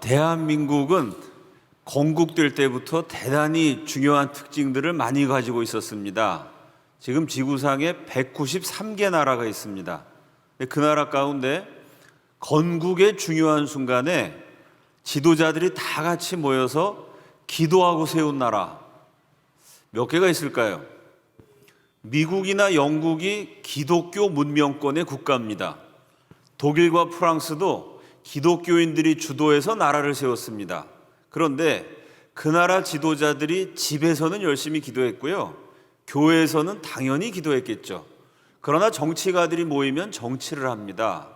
대한민국은 건국될 때부터 대단히 중요한 특징들을 많이 가지고 있었습니다. 지금 지구상에 193개 나라가 있습니다. 그 나라 가운데 건국의 중요한 순간에 지도자들이 다 같이 모여서 기도하고 세운 나라 몇 개가 있을까요? 미국이나 영국이 기독교 문명권의 국가입니다. 독일과 프랑스도 기독교인들이 주도해서 나라를 세웠습니다. 그런데 그 나라 지도자들이 집에서는 열심히 기도했고요. 교회에서는 당연히 기도했겠죠. 그러나 정치가들이 모이면 정치를 합니다.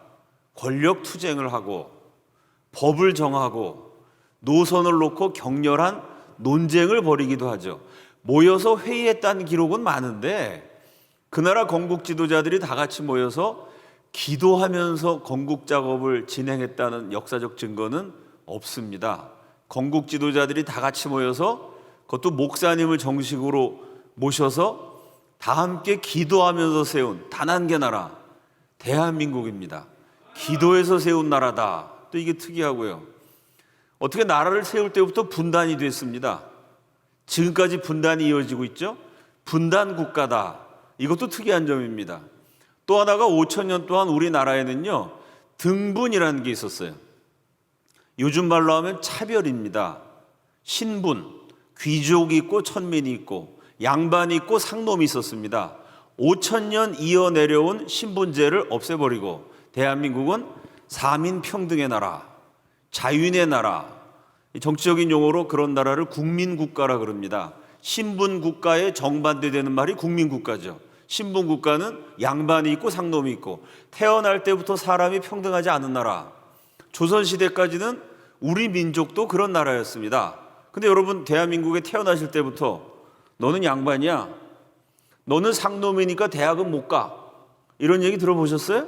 권력 투쟁을 하고 법을 정하고 노선을 놓고 격렬한 논쟁을 벌이기도 하죠. 모여서 회의했다는 기록은 많은데 그 나라 건국 지도자들이 다 같이 모여서 기도하면서 건국 작업을 진행했다는 역사적 증거는 없습니다. 건국 지도자들이 다 같이 모여서 그것도 목사님을 정식으로 모셔서 다 함께 기도하면서 세운 단 한 개 나라 대한민국입니다. 기도해서 세운 나라다. 또 이게 특이하고요. 어떻게 나라를 세울 때부터 분단이 됐습니다. 지금까지 분단이 이어지고 있죠. 분단 국가다. 이것도 특이한 점입니다. 또 하나가 5,000년 동안 우리나라에는요 등분이라는 게 있었어요. 요즘 말로 하면 차별입니다. 신분, 귀족이 있고 천민이 있고 양반이 있고 상놈이 있었습니다. 5,000년 이어내려온 신분제를 없애버리고 대한민국은 사민평등의 나라, 자유인의 나라, 정치적인 용어로 그런 나라를 국민국가라 그럽니다. 신분국가에 정반대되는 말이 국민국가죠. 신분국가는 양반이 있고 상놈이 있고 태어날 때부터 사람이 평등하지 않은 나라. 조선시대까지는 우리 민족도 그런 나라였습니다. 근데 여러분 대한민국에 태어나실 때부터 너는 양반이야, 너는 상놈이니까 대학은 못 가, 이런 얘기 들어보셨어요?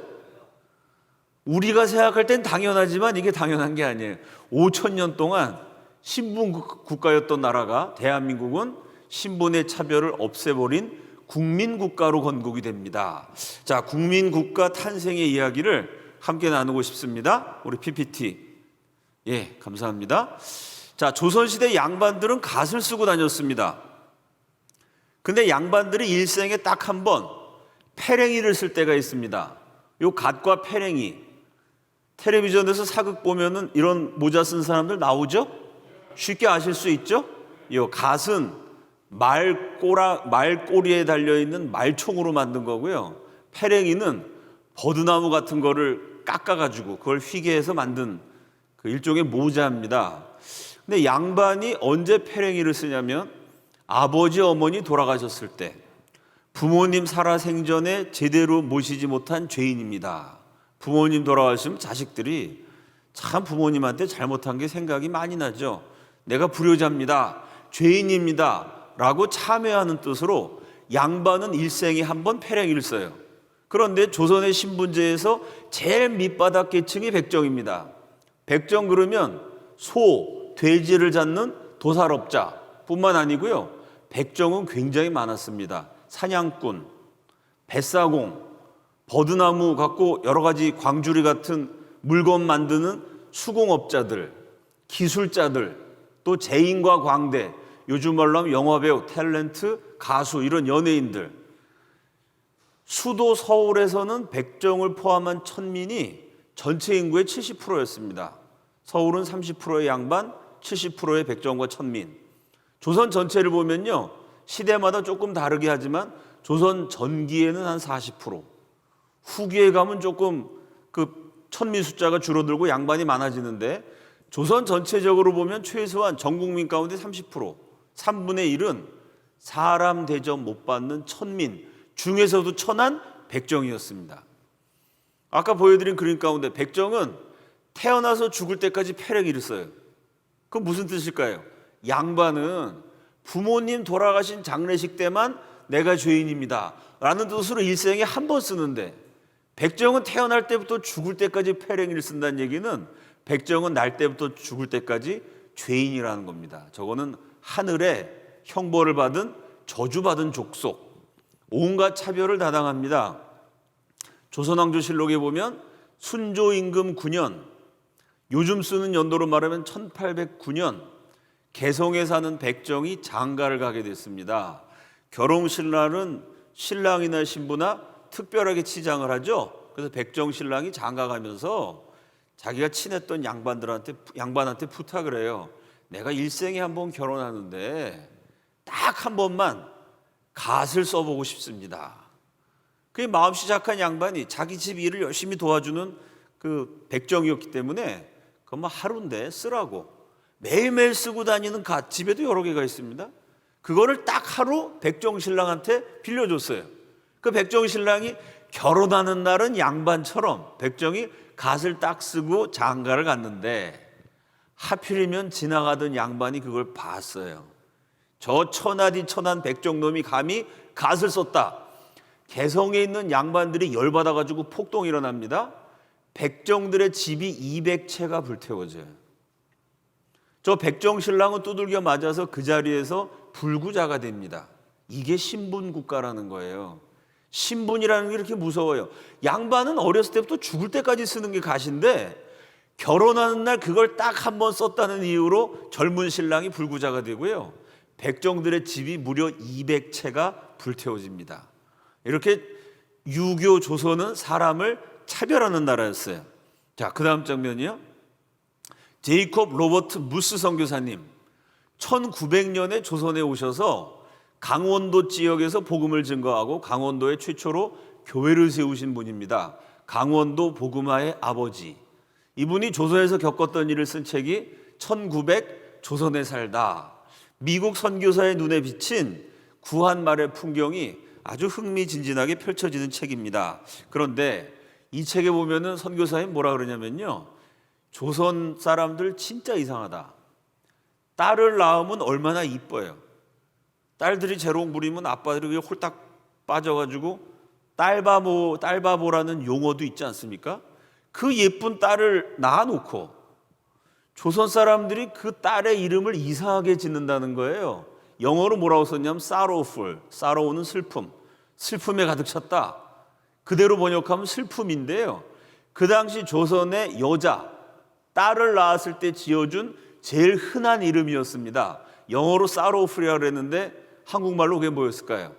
우리가 생각할 땐 당연하지만 이게 당연한 게 아니에요. 5,000년 동안 신분국가였던 나라가 대한민국은 신분의 차별을 없애버린 국민국가로 건국이 됩니다. 자, 국민국가 탄생의 이야기를 함께 나누고 싶습니다. 우리 PPT. 예, 감사합니다. 자, 조선시대 양반들은 갓을 쓰고 다녔습니다. 근데 양반들이 일생에 딱 한 번 패랭이를 쓸 때가 있습니다. 요 갓과 패랭이. 텔레비전에서 사극 보면은 이런 모자 쓴 사람들 나오죠? 쉽게 아실 수 있죠? 요 갓은 말꼬리에 달려있는 말총으로 만든 거고요. 패랭이는 버드나무 같은 거를 깎아가지고 그걸 휘게 해서 만든 그 일종의 모자입니다. 근데 양반이 언제 패랭이를 쓰냐면 아버지 어머니 돌아가셨을 때, 부모님 살아생전에 제대로 모시지 못한 죄인입니다. 부모님 돌아가시면 자식들이 참 부모님한테 잘못한 게 생각이 많이 나죠. 내가 불효자입니다, 죄인입니다 라고 참회하는 뜻으로 양반은 일생에 한 번 패랭이를 써요. 그런데 조선의 신분제에서 제일 밑바닥 계층이 백정입니다. 백정 그러면 소, 돼지를 잡는 도살업자 뿐만 아니고요, 백정은 굉장히 많았습니다. 사냥꾼, 뱃사공, 버드나무 갖고 여러 가지 광주리 같은 물건 만드는 수공업자들, 기술자들, 또 제인과 광대, 요즘 말로 하면 영화배우, 탤런트, 가수, 이런 연예인들. 수도 서울에서는 백정을 포함한 천민이 전체 인구의 70%였습니다. 서울은 30%의 양반, 70%의 백정과 천민. 조선 전체를 보면요, 시대마다 조금 다르게 하지만 조선 전기에는 한 40%, 후기에 가면 조금 그 천민 숫자가 줄어들고 양반이 많아지는데 조선 전체적으로 보면 최소한 전 국민 가운데 30%, 3분의 1은 사람 대접 못 받는 천민, 중에서도 천한 백정이었습니다. 아까 보여드린 그림 가운데 백정은 태어나서 죽을 때까지 패랭이를 써요. 그건 무슨 뜻일까요? 양반은 부모님 돌아가신 장례식 때만 내가 죄인입니다 라는 뜻으로 일생에 한 번 쓰는데, 백정은 태어날 때부터 죽을 때까지 패랭이를 쓴다는 얘기는 백정은 날 때부터 죽을 때까지 죄인이라는 겁니다. 저거는 하늘에 형벌을 받은 저주받은 족속, 온갖 차별을 다당합니다. 조선왕조실록에 보면 순조 임금 9년 요즘 쓰는 연도로 말하면 1809년 개성에 사는 백정이 장가를 가게 됐습니다. 결혼신라는 신랑이나 신부나 특별하게 치장을 하죠. 그래서 백정 신랑이 장가 가면서 자기가 친했던 양반한테 부탁을 해요. 내가 일생에 한 번 결혼하는데 딱 한 번만 갓을 써보고 싶습니다. 그게 마음씨 착한 양반이 자기 집 일을 열심히 도와주는 그 백정이었기 때문에 그건 뭐 하루인데 쓰라고 매일매일 쓰고 다니는 갓, 집에도 여러 개가 있습니다. 그거를 딱 하루 백정 신랑한테 빌려줬어요. 그 백정 신랑이 결혼하는 날은 양반처럼 백정이 갓을 딱 쓰고 장가를 갔는데 하필이면 지나가던 양반이 그걸 봤어요. 저 천하디 천한 백정놈이 감히 갓을 썼다. 개성에 있는 양반들이 열받아가지고 폭동이 일어납니다. 백정들의 집이 200채가 불태워져요. 저 백정 신랑은 두들겨 맞아서 그 자리에서 불구자가 됩니다. 이게 신분국가라는 거예요. 신분이라는 게 이렇게 무서워요. 양반은 어렸을 때부터 죽을 때까지 쓰는 게 갓인데 결혼하는 날 그걸 딱 한 번 썼다는 이유로 젊은 신랑이 불구자가 되고요. 백정들의 집이 무려 200채가 불태워집니다. 이렇게 유교 조선은 사람을 차별하는 나라였어요. 자, 그 다음 장면이요. 제이콥 로버트 무스 선교사님 1900년에 조선에 오셔서 강원도 지역에서 복음을 증거하고 강원도에 최초로 교회를 세우신 분입니다. 강원도 복음화의 아버지. 이분이 조선에서 겪었던 일을 쓴 책이 1900 조선에 살다. 미국 선교사의 눈에 비친 구한말의 풍경이 아주 흥미진진하게 펼쳐지는 책입니다. 그런데 이 책에 보면은 선교사님 뭐라 그러냐면요. 조선 사람들 진짜 이상하다. 딸을 낳으면 얼마나 이뻐요. 딸들이 재롱 부리면 아빠들이 그게 홀딱 빠져가지고 딸바보라는 용어도 있지 않습니까? 그 예쁜 딸을 낳아놓고 조선 사람들이 그 딸의 이름을 이상하게 짓는다는 거예요. 영어로 뭐라고 썼냐면 sorrowful, sorrow는 슬픔, 슬픔에 가득 찼다. 그대로 번역하면 슬픔인데요. 그 당시 조선의 여자, 딸을 낳았을 때 지어준 제일 흔한 이름이었습니다. 영어로 sorrowful이라고 그랬는데 한국말로 그게 뭐였을까요?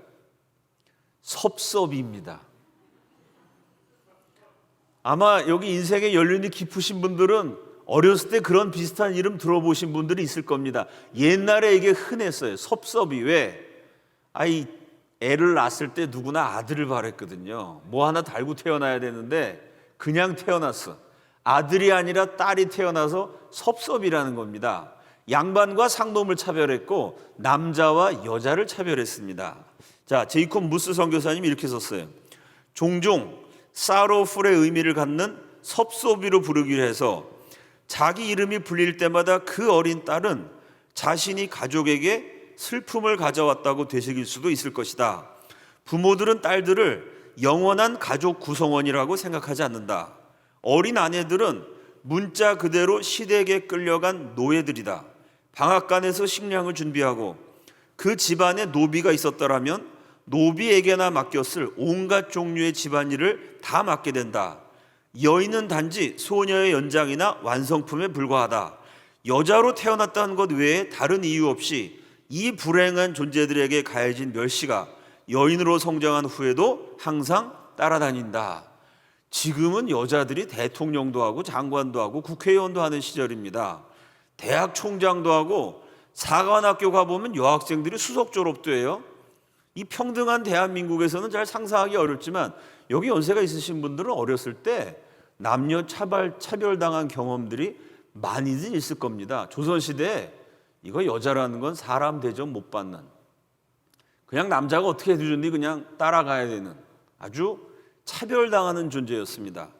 섭섭입니다. 아마 여기 인생의 연륜이 깊으신 분들은 어렸을 때 그런 비슷한 이름 들어보신 분들이 있을 겁니다. 옛날에 이게 흔했어요. 섭섭이. 왜? 애를 낳았을 때 누구나 아들을 바랬거든요. 뭐 하나 달고 태어나야 되는데 그냥 태어났어. 아들이 아니라 딸이 태어나서 섭섭이라는 겁니다. 양반과 상놈을 차별했고 남자와 여자를 차별했습니다. 자, 제이콥 무스 선교사님이 이렇게 썼어요. 종종 sorrowful의 의미를 갖는 섭섭이로 부르기로 해서 자기 이름이 불릴 때마다 그 어린 딸은 자신이 가족에게 슬픔을 가져왔다고 되새길 수도 있을 것이다. 부모들은 딸들을 영원한 가족 구성원이라고 생각하지 않는다. 어린 아내들은 문자 그대로 시댁에 끌려간 노예들이다. 방앗간에서 식량을 준비하고 그 집안에 노비가 있었더라면 노비에게나 맡겼을 온갖 종류의 집안일을 다 맡게 된다. 여인은 단지 소녀의 연장이나 완성품에 불과하다. 여자로 태어났다는 것 외에 다른 이유 없이 이 불행한 존재들에게 가해진 멸시가 여인으로 성장한 후에도 항상 따라다닌다. 지금은 여자들이 대통령도 하고 장관도 하고 국회의원도 하는 시절입니다. 대학 총장도 하고 사관학교 가보면 여학생들이 수석 졸업도 해요. 이 평등한 대한민국에서는 잘 상상하기 어렵지만 여기 연세가 있으신 분들은 어렸을 때 남녀 차별당한 경험들이 많이들 있을 겁니다. 조선시대에 이거 여자라는 건 사람 대접 못 받는, 그냥 남자가 어떻게 해주든지 그냥 따라가야 되는 아주 차별당하는 존재였습니다.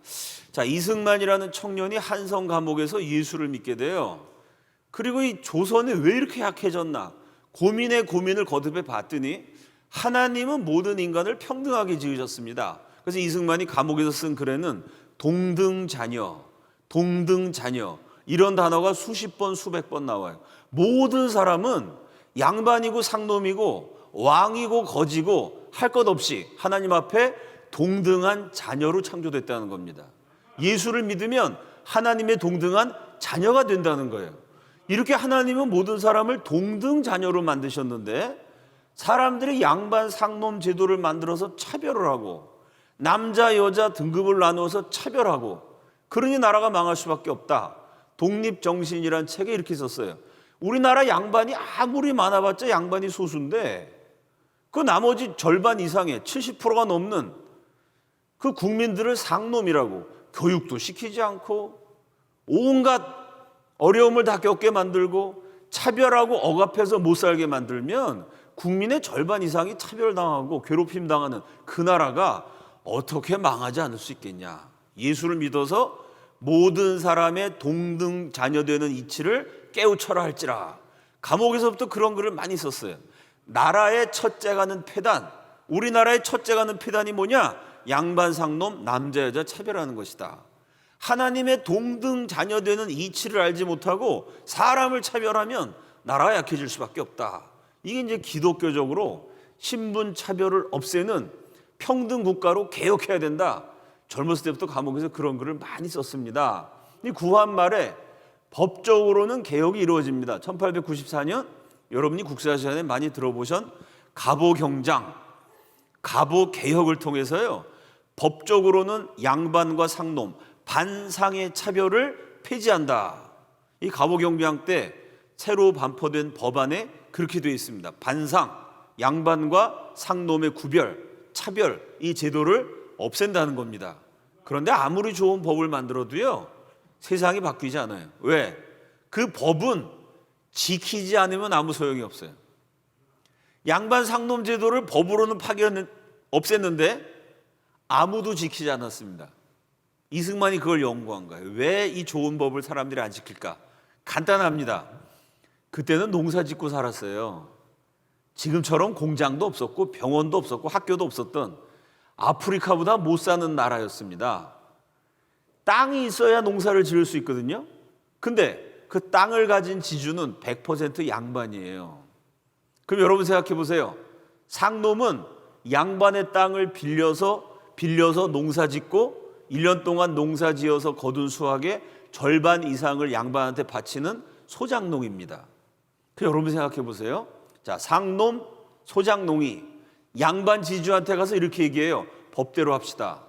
자, 이승만이라는 청년이 한성 감옥에서 예수를 믿게 돼요. 그리고 이 조선이 왜 이렇게 약해졌나 고민의 고민을 거듭해 봤더니 하나님은 모든 인간을 평등하게 지으셨습니다. 그래서 이승만이 감옥에서 쓴 글에는 동등자녀 이런 단어가 수십 번 수백 번 나와요. 모든 사람은 양반이고 상놈이고 왕이고 거지고 할 것 없이 하나님 앞에 동등한 자녀로 창조됐다는 겁니다. 예수를 믿으면 하나님의 동등한 자녀가 된다는 거예요. 이렇게 하나님은 모든 사람을 동등 자녀로 만드셨는데 사람들이 양반 상놈 제도를 만들어서 차별을 하고 남자 여자 등급을 나누어서 차별하고 그러니 나라가 망할 수밖에 없다. 독립정신이란 책에 이렇게 썼어요. 우리나라 양반이 아무리 많아봤자 양반이 소수인데 그 나머지 절반 이상의 70%가 넘는 그 국민들을 상놈이라고 교육도 시키지 않고 온갖 어려움을 다 겪게 만들고 차별하고 억압해서 못 살게 만들면 국민의 절반 이상이 차별당하고 괴롭힘 당하는 그 나라가 어떻게 망하지 않을 수 있겠냐. 예수를 믿어서 모든 사람의 동등 자녀되는 이치를 깨우쳐라 할지라. 감옥에서부터 그런 글을 많이 썼어요. 나라의 첫째가는 폐단, 우리나라의 첫째가는 폐단이 뭐냐? 양반 상놈 남자 여자 차별하는 것이다. 하나님의 동등 자녀되는 이치를 알지 못하고 사람을 차별하면 나라가 약해질 수밖에 없다. 이게 이제 기독교적으로 신분 차별을 없애는 평등 국가로 개혁해야 된다. 젊었을 때부터 감옥에서 그런 글을 많이 썼습니다. 이 구한 말에 법적으로는 개혁이 이루어집니다. 1894년 여러분이 국사 시간에 많이 들어보신 갑오경장, 갑오개혁을 통해서요. 법적으로는 양반과 상놈, 반상의 차별을 폐지한다. 이 갑오경장 때 새로 반포된 법안에 그렇게 되어 있습니다. 반상, 양반과 상놈의 구별, 차별, 이 제도를 없앤다는 겁니다. 그런데 아무리 좋은 법을 만들어도요, 세상이 바뀌지 않아요. 왜? 그 법은 지키지 않으면 아무 소용이 없어요. 양반 상놈 제도를 법으로는 없앴는데 아무도 지키지 않았습니다. 이승만이 그걸 연구한 거예요. 왜 이 좋은 법을 사람들이 안 지킬까? 간단합니다. 그때는 농사 짓고 살았어요. 지금처럼 공장도 없었고 병원도 없었고 학교도 없었던 아프리카보다 못 사는 나라였습니다. 땅이 있어야 농사를 지을 수 있거든요. 근데 그 땅을 가진 지주는 100% 양반이에요. 그럼 여러분 생각해 보세요. 상놈은 양반의 땅을 빌려서 농사 짓고 1년 동안 농사 지어서 거둔 수확의 절반 이상을 양반한테 바치는 소장농입니다. 여러분 생각해 보세요. 자, 상놈, 소장농이 양반 지주한테 가서 이렇게 얘기해요. 법대로 합시다.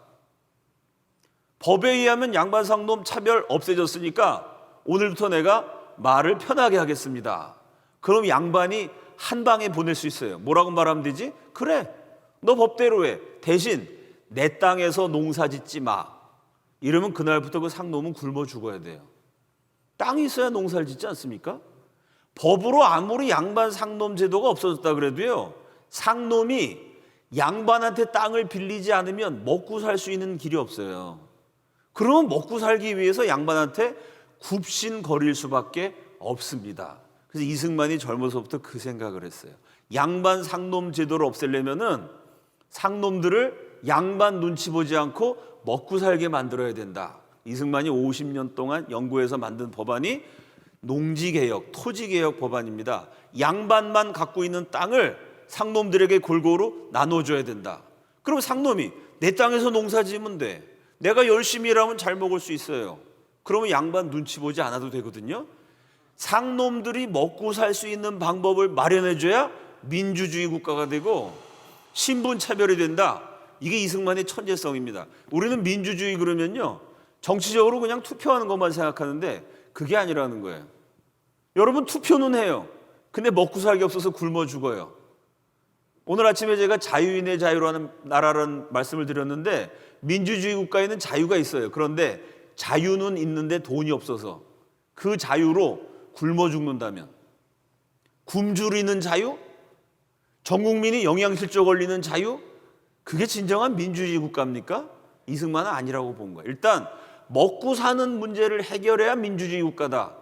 법에 의하면 양반 상놈 차별 없애졌으니까 오늘부터 내가 말을 편하게 하겠습니다. 그럼 양반이 한 방에 보낼 수 있어요. 뭐라고 말하면 되지? 그래, 너 법대로 해. 대신 내 땅에서 농사 짓지 마. 이러면 그날부터 그 상놈은 굶어 죽어야 돼요. 땅이 있어야 농사를 짓지 않습니까? 법으로 아무리 양반 상놈 제도가 없어졌다 그래도요, 상놈이 양반한테 땅을 빌리지 않으면 먹고 살 수 있는 길이 없어요. 그러면 먹고 살기 위해서 양반한테 굽신거릴 수밖에 없습니다. 그래서 이승만이 젊어서부터 그 생각을 했어요. 양반 상놈 제도를 없애려면은 상놈들을 양반 눈치 보지 않고 먹고 살게 만들어야 된다. 이승만이 50년 동안 연구해서 만든 법안이 농지개혁, 토지개혁 법안입니다. 양반만 갖고 있는 땅을 상놈들에게 골고루 나눠줘야 된다. 그럼 상놈이 내 땅에서 농사 지으면 돼. 내가 열심히 일하면 잘 먹을 수 있어요. 그러면 양반 눈치 보지 않아도 되거든요. 상놈들이 먹고 살 수 있는 방법을 마련해줘야 민주주의 국가가 되고 신분 차별이 된다. 이게 이승만의 천재성입니다. 우리는 민주주의 그러면요, 정치적으로 그냥 투표하는 것만 생각하는데 그게 아니라는 거예요. 여러분 투표는 해요. 근데 먹고 살기 없어서 굶어 죽어요. 오늘 아침에 제가 자유인의 자유라는 나라라는 말씀을 드렸는데 민주주의 국가에는 자유가 있어요. 그런데 자유는 있는데 돈이 없어서 그 자유로 굶어 죽는다면, 굶주리는 자유, 전 국민이 영양실조 걸리는 자유, 그게 진정한 민주주의 국가입니까? 이승만은 아니라고 본 거예요. 일단 먹고 사는 문제를 해결해야 민주주의 국가다.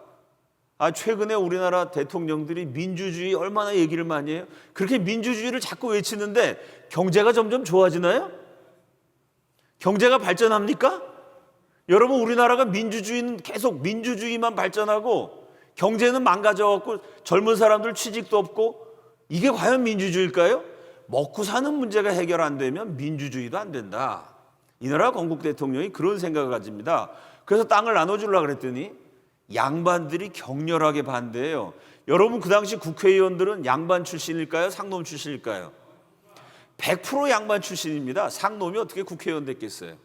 최근에 우리나라 대통령들이 민주주의 얼마나 얘기를 많이 해요. 그렇게 민주주의를 자꾸 외치는데 경제가 점점 좋아지나요? 경제가 발전합니까? 여러분, 우리나라가 민주주의는 계속 민주주의만 발전하고 경제는 망가져갖고 젊은 사람들 취직도 없고, 이게 과연 민주주의일까요? 먹고 사는 문제가 해결 안 되면 민주주의도 안 된다. 이 나라 건국 대통령이 그런 생각을 가집니다. 그래서 땅을 나눠주려고 그랬더니 양반들이 격렬하게 반대해요. 여러분, 그 당시 국회의원들은 양반 출신일까요? 상놈 출신일까요? 100% 양반 출신입니다. 상놈이 어떻게 국회의원 됐겠어요?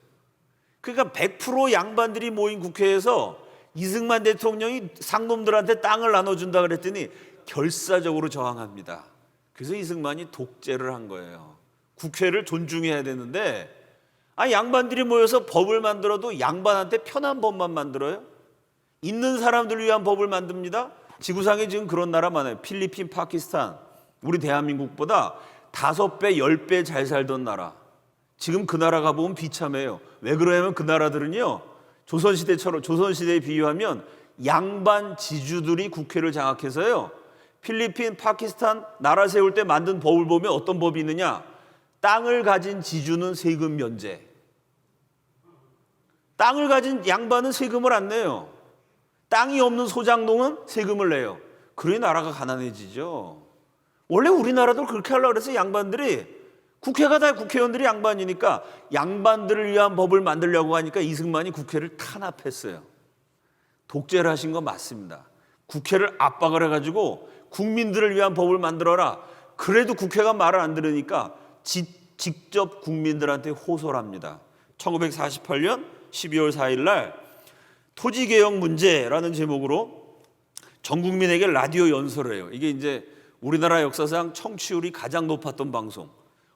그러니까 100% 양반들이 모인 국회에서 이승만 대통령이 상놈들한테 땅을 나눠준다 그랬더니 결사적으로 저항합니다. 그래서 이승만이 독재를 한 거예요. 국회를 존중해야 되는데 양반들이 모여서 법을 만들어도 양반한테 편한 법만 만들어요. 있는 사람들을 위한 법을 만듭니다. 지구상에 지금 그런 나라 많아요. 필리핀, 파키스탄, 우리 대한민국보다 5배, 10배 잘 살던 나라. 지금 그 나라 가보면 비참해요. 왜 그러냐면 그 나라들은요, 조선시대에 비유하면 양반 지주들이 국회를 장악해서요, 필리핀, 파키스탄 나라 세울 때 만든 법을 보면 어떤 법이 있느냐? 땅을 가진 지주는 세금 면제. 땅을 가진 양반은 세금을 안 내요. 땅이 없는 소장농은 세금을 내요. 그러니 나라가 가난해지죠. 원래 우리나라도 그렇게 하려고 그래서 양반들이, 국회가 다 국회의원들이 양반이니까 양반들을 위한 법을 만들려고 하니까 이승만이 국회를 탄압했어요. 독재를 하신 거 맞습니다. 국회를 압박을 해가지고 국민들을 위한 법을 만들어라. 그래도 국회가 말을 안 들으니까 직접 국민들한테 호소를 합니다. 1948년 12월 4일 날 토지개혁 문제라는 제목으로 전 국민에게 라디오 연설을 해요. 이게 이제 우리나라 역사상 청취율이 가장 높았던 방송.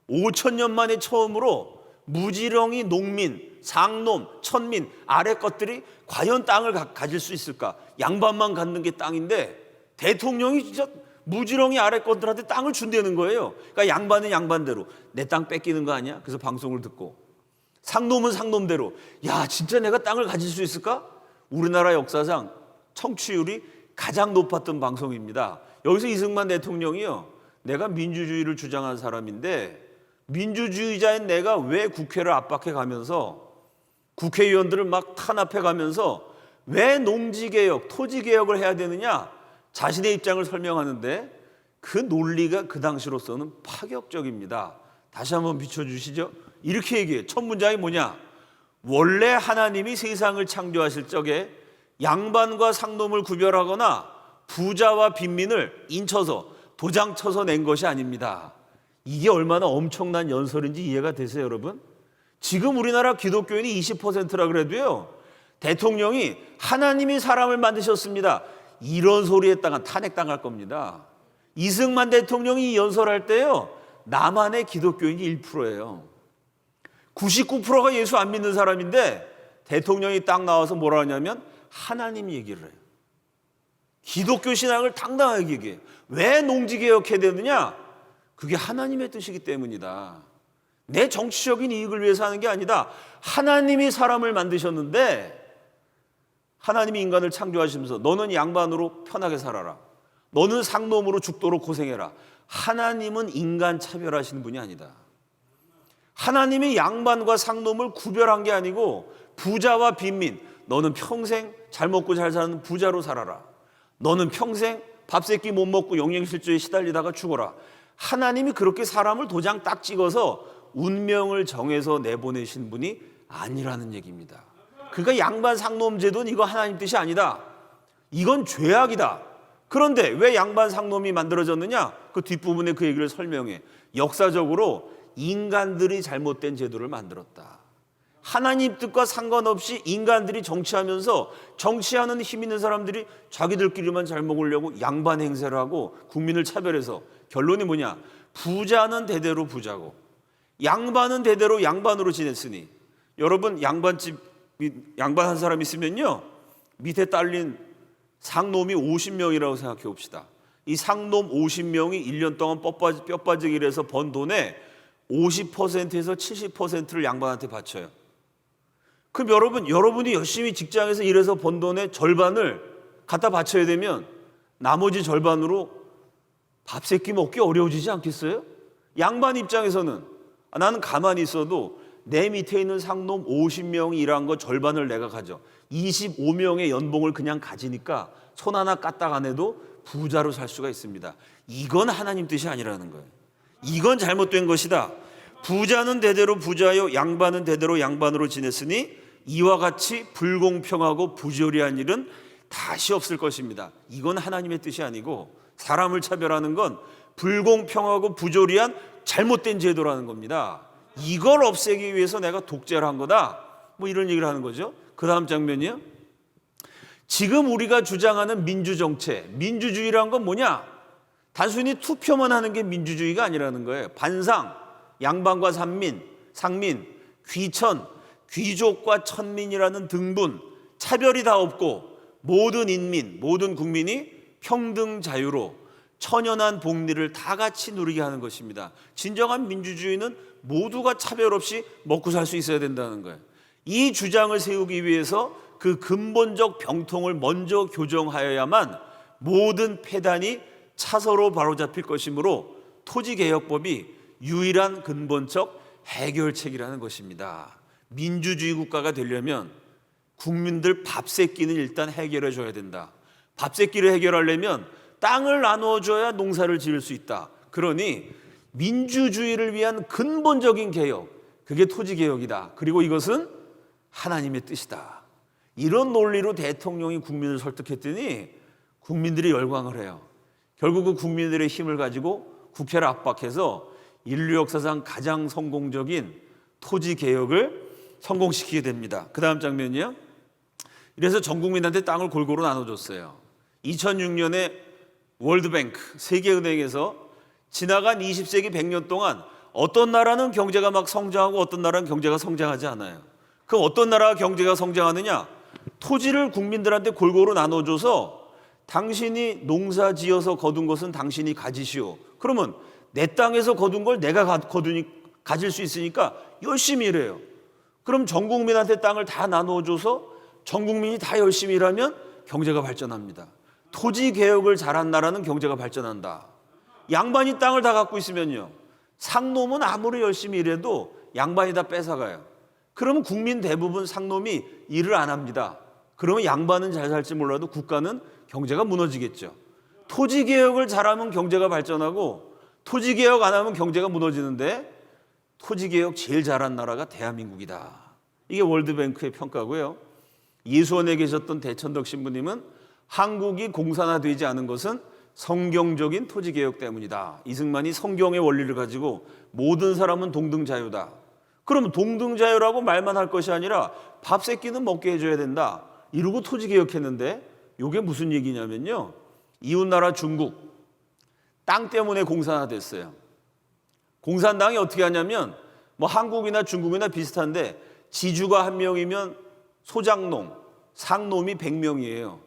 5,000년 만에 처음으로 무지렁이 농민, 상놈, 천민, 아래 것들이 과연 땅을 가질 수 있을까? 양반만 갖는 게 땅인데 대통령이 진짜 무지렁이 아래 것들한테 땅을 준다는 거예요. 그러니까 양반은 양반대로 내 땅 뺏기는 거 아니야? 그래서 방송을 듣고, 상놈은 상놈대로 야, 진짜 내가 땅을 가질 수 있을까? 우리나라 역사상 청취율이 가장 높았던 방송입니다. 여기서 이승만 대통령이요, 내가 민주주의를 주장한 사람인데 민주주의자인 내가 왜 국회를 압박해 가면서 국회의원들을 막 탄압해 가면서 왜 농지개혁, 토지개혁을 해야 되느냐, 자신의 입장을 설명하는데 그 논리가 그 당시로서는 파격적입니다. 다시 한번 비춰주시죠. 이렇게 얘기해요. 첫 문장이 뭐냐? 원래 하나님이 세상을 창조하실 적에 양반과 상놈을 구별하거나 부자와 빈민을 인쳐서 도장 쳐서 낸 것이 아닙니다. 이게 얼마나 엄청난 연설인지 이해가 되세요, 여러분? 지금 우리나라 기독교인이 20%라 그래도요, 대통령이 하나님이 사람을 만드셨습니다, 이런 소리 했다가 탄핵당할 겁니다. 이승만 대통령이 연설할 때요, 남한의 기독교인이 1%예요. 99%가 예수 안 믿는 사람인데 대통령이 딱 나와서 뭐라 하냐면 하나님 얘기를 해요. 기독교 신앙을 당당하게 얘기해요. 왜 농지개혁해야 되느냐? 그게 하나님의 뜻이기 때문이다. 내 정치적인 이익을 위해서 하는 게 아니다. 하나님이 사람을 만드셨는데, 하나님이 인간을 창조하시면서 너는 양반으로 편하게 살아라, 너는 상놈으로 죽도록 고생해라. 하나님은 인간 차별하시는 분이 아니다. 하나님이 양반과 상놈을 구별한 게 아니고 부자와 빈민, 너는 평생 잘 먹고 잘 사는 부자로 살아라, 너는 평생 밥 세 끼 못 먹고 영양실조에 시달리다가 죽어라. 하나님이 그렇게 사람을 도장 딱 찍어서 운명을 정해서 내보내신 분이 아니라는 얘기입니다. 그러니까 양반 상놈 제도는 이거 하나님 뜻이 아니다. 이건 죄악이다. 그런데 왜 양반 상놈이 만들어졌느냐? 그 뒷부분에 그 얘기를 설명해. 역사적으로 인간들이 잘못된 제도를 만들었다. 하나님 뜻과 상관없이 인간들이 정치하면서 정치하는 힘 있는 사람들이 자기들끼리만 잘 먹으려고 양반 행세를 하고 국민을 차별해서 결론이 뭐냐? 부자는 대대로 부자고 양반은 대대로 양반으로 지냈으니, 여러분 양반 한 사람 있으면요, 밑에 딸린 상놈이 50명이라고 생각해 봅시다. 이 상놈 50명이 1년 동안 뼈빠지기 일해서 번 돈의 50%에서 70%를 양반한테 바쳐요. 그럼 여러분이 열심히 직장에서 일해서 번 돈의 절반을 갖다 바쳐야 되면 나머지 절반으로 밥 세 끼 먹기 어려워지지 않겠어요? 양반 입장에서는 나는 가만히 있어도 내 밑에 있는 상놈 50명이 일한 거 절반을 내가 가져. 25명의 연봉을 그냥 가지니까 손 하나 까딱 안 해도 부자로 살 수가 있습니다. 이건 하나님 뜻이 아니라는 거예요. 이건 잘못된 것이다. 부자는 대대로 부자요 양반은 대대로 양반으로 지냈으니 이와 같이 불공평하고 부조리한 일은 다시 없을 것입니다. 이건 하나님의 뜻이 아니고 사람을 차별하는 건 불공평하고 부조리한 잘못된 제도라는 겁니다. 이걸 없애기 위해서 내가 독재를 한 거다. 뭐 이런 얘기를 하는 거죠. 그 다음 장면이요. 지금 우리가 주장하는 민주정체, 민주주의란 건 뭐냐? 단순히 투표만 하는 게 민주주의가 아니라는 거예요. 반상, 양반과 상민, 귀천, 귀족과 천민이라는 등분, 차별이 다 없고 모든 인민, 모든 국민이 평등 자유로 천연한 복리를 다 같이 누리게 하는 것입니다. 진정한 민주주의는 모두가 차별 없이 먹고 살 수 있어야 된다는 거예요. 이 주장을 세우기 위해서 그 근본적 병통을 먼저 교정하여야만 모든 폐단이 차서로 바로잡힐 것이므로 토지개혁법이 유일한 근본적 해결책이라는 것입니다. 민주주의 국가가 되려면 국민들 밥 세끼는 일단 해결해 줘야 된다. 밥 세끼를 해결하려면 땅을 나누어줘야 농사를 지을 수 있다. 그러니 민주주의를 위한 근본적인 개혁, 그게 토지개혁이다. 그리고 이것은 하나님의 뜻이다. 이런 논리로 대통령이 국민을 설득했더니 국민들이 열광을 해요. 결국은 국민들의 힘을 가지고 국회를 압박해서 인류 역사상 가장 성공적인 토지개혁을 성공시키게 됩니다. 그 다음 장면이요. 이래서 전 국민한테 땅을 골고루 나눠줬어요. 2006년에 월드뱅크, 세계은행에서 지나간 20세기 100년 동안 어떤 나라는 경제가 막 성장하고 어떤 나라는 경제가 성장하지 않아요. 그럼 어떤 나라가 경제가 성장하느냐? 토지를 국민들한테 골고루 나눠줘서 당신이 농사 지어서 거둔 것은 당신이 가지시오. 그러면 내 땅에서 거둔 걸 내가 가질 수 있으니까 열심히 일해요. 그럼 전 국민한테 땅을 다 나눠줘서 전 국민이 다 열심히 일하면 경제가 발전합니다. 토지 개혁을 잘한 나라는 경제가 발전한다. 양반이 땅을 다 갖고 있으면요, 상놈은 아무리 열심히 일해도 양반이 다 뺏어가요. 그러면 국민 대부분 상놈이 일을 안 합니다. 그러면 양반은 잘 살지 몰라도 국가는 경제가 무너지겠죠. 토지 개혁을 잘하면 경제가 발전하고 토지 개혁 안 하면 경제가 무너지는데 토지 개혁 제일 잘한 나라가 대한민국이다. 이게 월드뱅크의 평가고요. 예수원에 계셨던 대천덕 신부님은 한국이 공산화되지 않은 것은 성경적인 토지개혁 때문이다. 이승만이 성경의 원리를 가지고 모든 사람은 동등자유다. 그러면 동등자유라고 말만 할 것이 아니라 밥 세끼는 먹게 해줘야 된다. 이러고 토지개혁했는데 이게 무슨 얘기냐면요, 이웃나라 중국 땅 때문에 공산화됐어요. 공산당이 어떻게 하냐면 뭐 한국이나 중국이나 비슷한데 지주가 1명이면 소장농, 상놈이 100명이에요.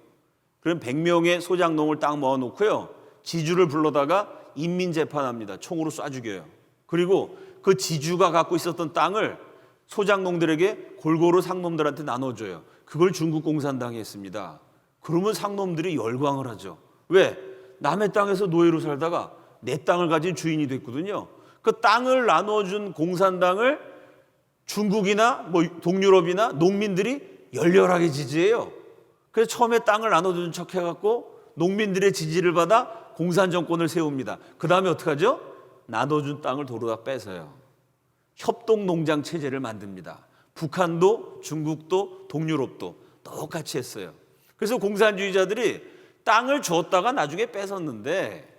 그럼 100명의 소장농을 딱 모아놓고요, 지주를 불러다가 인민재판합니다. 총으로 쏴 죽여요. 그리고 그 지주가 갖고 있었던 땅을 소장농들에게 골고루 상놈들한테 나눠줘요. 그걸 중국 공산당이 했습니다. 그러면 상놈들이 열광을 하죠. 왜? 남의 땅에서 노예로 살다가 내 땅을 가진 주인이 됐거든요. 그 땅을 나눠준 공산당을 중국이나 뭐 동유럽이나 농민들이 열렬하게 지지해요. 그래서 처음에 땅을 나눠준 척 해갖고 농민들의 지지를 받아 공산 정권을 세웁니다. 그 다음에 어떻게 하죠? 나눠준 땅을 도로 다 뺏어요. 협동농장 체제를 만듭니다. 북한도 중국도 동유럽도 똑같이 했어요. 그래서 공산주의자들이 땅을 줬다가 나중에 뺏었는데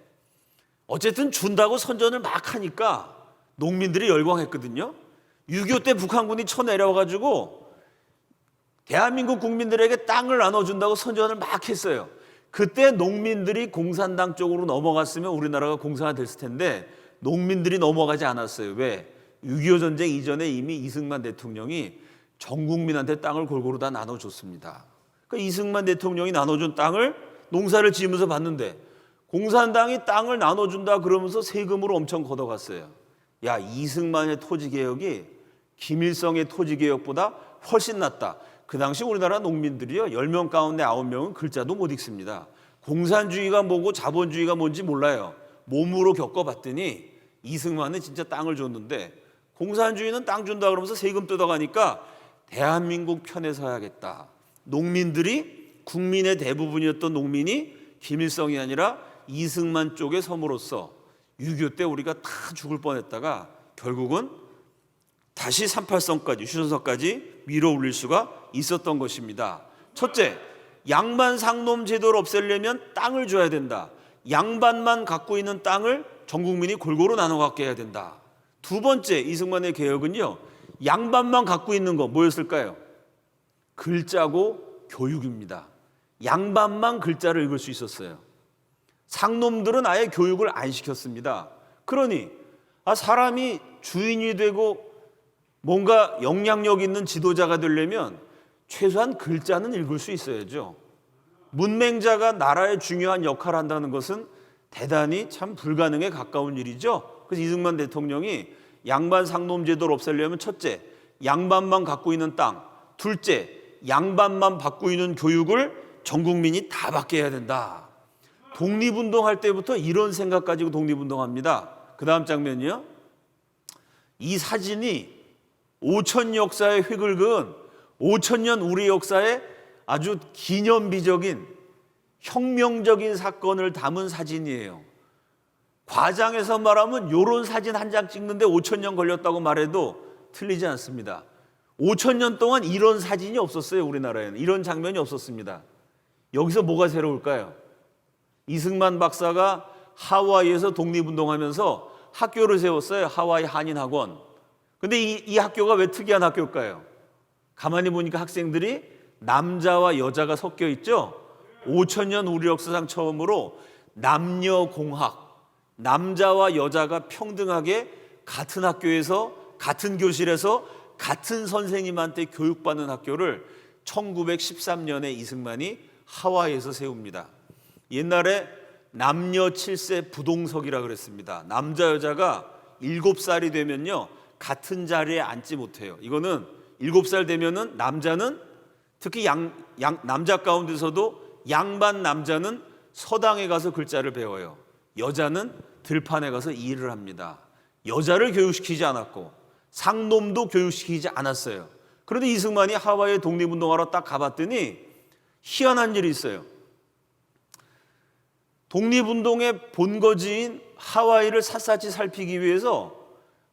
어쨌든 준다고 선전을 막 하니까 농민들이 열광했거든요. 6.25 때 북한군이 쳐내려와가지고 대한민국 국민들에게 땅을 나눠준다고 선전을 막 했어요. 그때 농민들이 공산당 쪽으로 넘어갔으면 우리나라가 공산화됐을 텐데 농민들이 넘어가지 않았어요. 왜? 6.25 전쟁 이전에 이미 이승만 대통령이 전 국민한테 땅을 골고루 다 나눠줬습니다. 그러니까 이승만 대통령이 나눠준 땅을 농사를 지으면서 봤는데 공산당이 땅을 나눠준다 그러면서 세금으로 엄청 걷어갔어요. 야, 이승만의 토지개혁이 김일성의 토지개혁보다 훨씬 낫다. 그 당시 우리나라 농민들이요, 10명 가운데 9명은 글자도 못 읽습니다. 공산주의가 뭐고 자본주의가 뭔지 몰라요. 몸으로 겪어봤더니 이승만은 진짜 땅을 줬는데 공산주의는 땅 준다 그러면서 세금 뜯어가니까 대한민국 편에 서야겠다. 농민들이, 국민의 대부분이었던 농민이 김일성이 아니라 이승만 쪽에 섬으로써 6.25 때 우리가 다 죽을 뻔했다가 결국은 다시 38선까지 휴전선까지 밀어 올릴 수가 있었던 것입니다. 첫째, 양반 상놈 제도를 없애려면 땅을 줘야 된다. 양반만 갖고 있는 땅을 전 국민이 골고루 나눠 갖게 해야 된다. 두 번째, 이승만의 개혁은요, 양반만 갖고 있는 거 뭐였을까요? 글자고 교육입니다. 양반만 글자를 읽을 수 있었어요. 상놈들은 아예 교육을 안 시켰습니다. 그러니 사람이 주인이 되고 뭔가 영향력 있는 지도자가 되려면 최소한 글자는 읽을 수 있어야죠. 문맹자가 나라에 중요한 역할을 한다는 것은 대단히 참 불가능에 가까운 일이죠. 그래서 이승만 대통령이 양반 상놈 제도를 없애려면 첫째, 양반만 갖고 있는 땅, 둘째, 양반만 받고 있는 교육을 전 국민이 다 받게 해야 된다. 독립운동할 때부터 이런 생각 가지고 독립운동합니다. 그 다음 장면이요. 이 사진이 5천 역사의 획을 그은 5천년 우리 역사의 아주 기념비적인 혁명적인 사건을 담은 사진이에요. 과장해서 말하면 이런 사진 한 장 찍는데 5천년 걸렸다고 말해도 틀리지 않습니다. 5천년 동안 이런 사진이 없었어요. 우리나라에는 이런 장면이 없었습니다. 여기서 뭐가 새로울까요? 이승만 박사가 하와이에서 독립운동하면서 학교를 세웠어요. 하와이 한인학원. 근데 이 학교가 왜 특이한 학교일까요? 가만히 보니까 학생들이 남자와 여자가 섞여 있죠. 5천년 우리 역사상 처음으로 남녀공학, 남자와 여자가 평등하게 같은 학교에서 같은 교실에서 같은 선생님한테 교육받는 학교를 1913년에 이승만이 하와이에서 세웁니다. 옛날에 남녀 7세 부동석이라 그랬습니다. 남자 여자가 7살이 되면요 같은 자리에 앉지 못해요. 이거는 7살 되면은 남자는 특히 남자 가운데서도 양반 남자는 서당에 가서 글자를 배워요. 여자는 들판에 가서 일을 합니다. 여자를 교육시키지 않았고 상놈도 교육시키지 않았어요. 그런데 이승만이 하와이에 독립운동하러 딱 가봤더니 희한한 일이 있어요. 독립운동의 본거지인 하와이를 샅샅이 살피기 위해서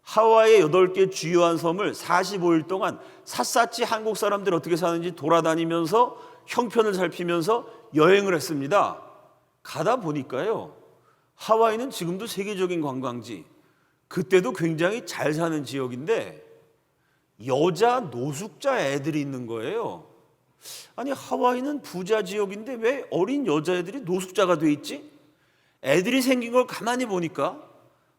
하와이의 8개 주요한 섬을 45일 동안 샅샅이 한국 사람들이 어떻게 사는지 돌아다니면서 형편을 살피면서 여행을 했습니다. 가다 보니까요, 하와이는 지금도 세계적인 관광지, 그때도 굉장히 잘 사는 지역인데 여자 노숙자 애들이 있는 거예요. 아니, 하와이는 부자 지역인데 왜 어린 여자애들이 노숙자가 돼 있지? 애들이 생긴 걸 가만히 보니까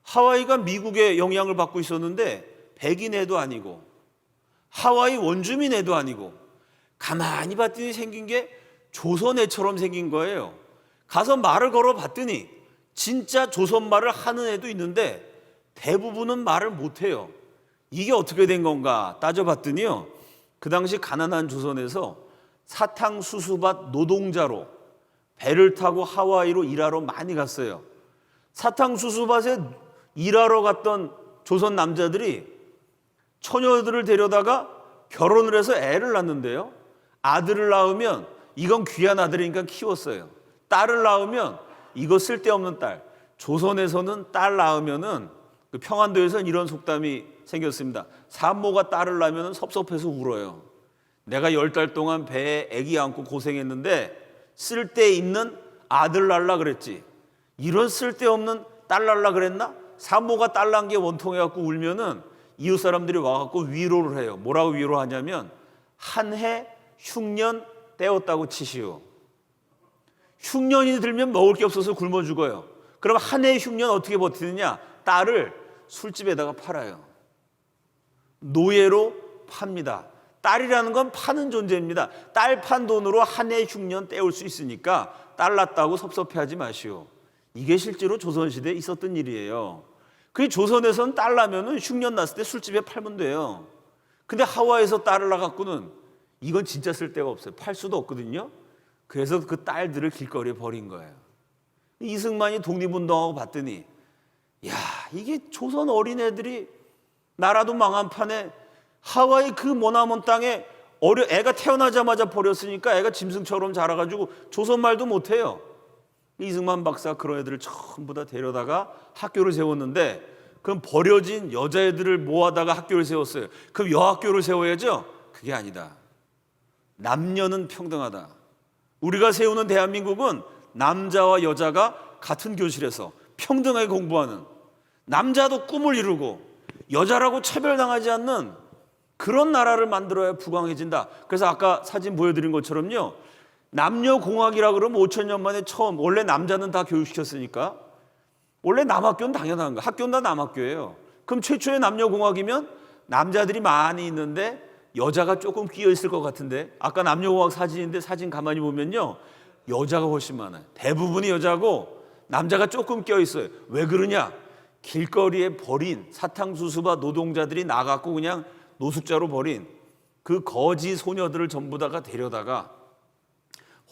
하와이가 미국의 영향을 받고 있었는데 백인 애도 아니고 하와이 원주민 애도 아니고 가만히 봤더니 생긴 게 조선 애처럼 생긴 거예요. 가서 말을 걸어 봤더니 진짜 조선 말을 하는 애도 있는데 대부분은 말을 못해요. 이게 어떻게 된 건가 따져봤더니요, 그 당시 가난한 조선에서 사탕수수밭 노동자로 배를 타고 하와이로 일하러 많이 갔어요. 사탕수수밭에 일하러 갔던 조선 남자들이 처녀들을 데려다가 결혼을 해서 애를 낳는데요, 아들을 낳으면 이건 귀한 아들이니까 키웠어요. 딸을 낳으면 이거 쓸데없는 딸. 조선에서는 딸 낳으면은 그 평안도에서는 이런 속담이 생겼습니다. 산모가 딸을 낳으면 섭섭해서 울어요. 내가 10달 동안 배에 아기 안고 고생했는데 쓸데있는 아들 낳으려 그랬지, 이런 쓸데없는 딸 낳으려 그랬나? 산모가 딸 낳은 게 원통해갖고 울면은 이웃 사람들이 와갖고 위로를 해요. 뭐라고 위로하냐면 한 해 흉년 떼었다고 치시오. 흉년이 들면 먹을 게 없어서 굶어 죽어요. 그럼 한 해 흉년 어떻게 버티느냐? 딸을 술집에다가 팔아요. 노예로 팝니다. 딸이라는 건 파는 존재입니다. 딸 판 돈으로 한 해 흉년 때울 수 있으니까 딸 낳았다고 섭섭해하지 마시오. 이게 실제로 조선시대에 있었던 일이에요. 그 조선에서는 딸 낳으면 흉년 났을 때 술집에 팔면 돼요. 근데 하와이에서 딸을 낳아갖고는 이건 진짜 쓸데가 없어요. 팔 수도 없거든요. 그래서 그 딸들을 길거리에 버린 거예요. 이승만이 독립운동하고 봤더니 야, 이게 조선 어린애들이 나라도 망한 판에 하와이 그 머나먼 땅에 애가 태어나자마자 버렸으니까 애가 짐승처럼 자라가지고 조선말도 못해요. 이승만 박사가 그런 애들을 전부 다 데려다가 학교를 세웠는데 그럼 버려진 여자애들을 모아다가 학교를 세웠어요. 그럼 여학교를 세워야죠? 그게 아니다. 남녀는 평등하다. 우리가 세우는 대한민국은 남자와 여자가 같은 교실에서 평등하게 공부하는, 남자도 꿈을 이루고 여자라고 차별당하지 않는 그런 나라를 만들어야 부강해진다. 그래서 아까 사진 보여드린 것처럼요, 남녀공학이라 그러면 5,000년 만에 처음, 원래 남자는 다 교육시켰으니까 원래 남학교는 당연한 거야. 학교는 다 남학교예요. 그럼 최초의 남녀공학이면 남자들이 많이 있는데 여자가 조금 끼어 있을 것 같은데, 아까 남녀공학 사진인데 사진 가만히 보면요, 여자가 훨씬 많아요. 대부분이 여자고 남자가 조금 끼어 있어요. 왜 그러냐? 길거리에 버린 사탕수수바 노동자들이 나갔고 그냥 노숙자로 버린 그 거지 소녀들을 전부 다가 데려다가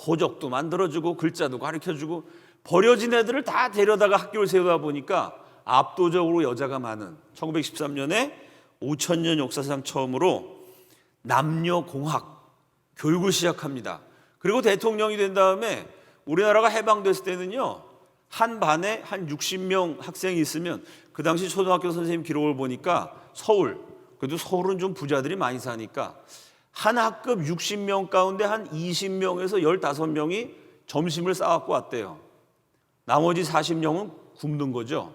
호적도 만들어주고 글자도 가르쳐주고 버려진 애들을 다 데려다가 학교를 세우다 보니까 압도적으로 여자가 많은 1913년에 5,000년 역사상 처음으로 남녀공학 교육을 시작합니다. 그리고 대통령이 된 다음에 우리나라가 해방됐을 때는요, 한 반에 한 60명 학생이 있으면, 그 당시 초등학교 선생님 기록을 보니까 서울, 그래도 서울은 좀 부자들이 많이 사니까 한 학급 60명 가운데 한 20명에서 15명이 점심을 싸갖고 왔대요. 나머지 40명은 굶는 거죠.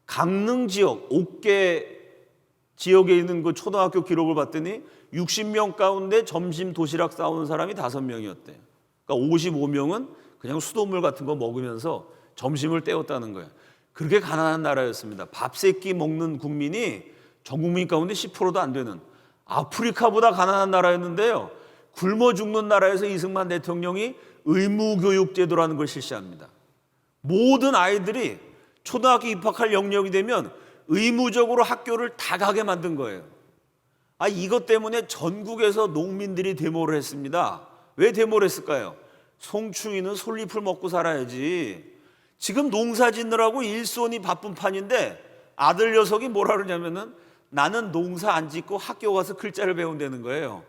강릉 지역, 옥계 지역에 있는 그 초등학교 기록을 봤더니 60명 가운데 점심 도시락 싸오는 사람이 5명이었대요. 그러니까 55명은 그냥 수돗물 같은 거 먹으면서 점심을 때웠다는 거예요. 그렇게 가난한 나라였습니다. 밥 세 끼 먹는 국민이 전 국민 가운데 10%도 안 되는 아프리카보다 가난한 나라였는데요, 굶어 죽는 나라에서 이승만 대통령이 의무교육제도라는 걸 실시합니다. 모든 아이들이 초등학교 입학할 영역이 되면 의무적으로 학교를 다 가게 만든 거예요. 이것 때문에 전국에서 농민들이 데모를 했습니다. 왜 데모를 했을까요? 송충이는 솔잎을 먹고 살아야지. 지금 농사 짓느라고 일손이 바쁜 판인데 아들 녀석이 뭐라 그러냐면은 나는 농사 안 짓고 학교 가서 글자를 배운다는 거예요.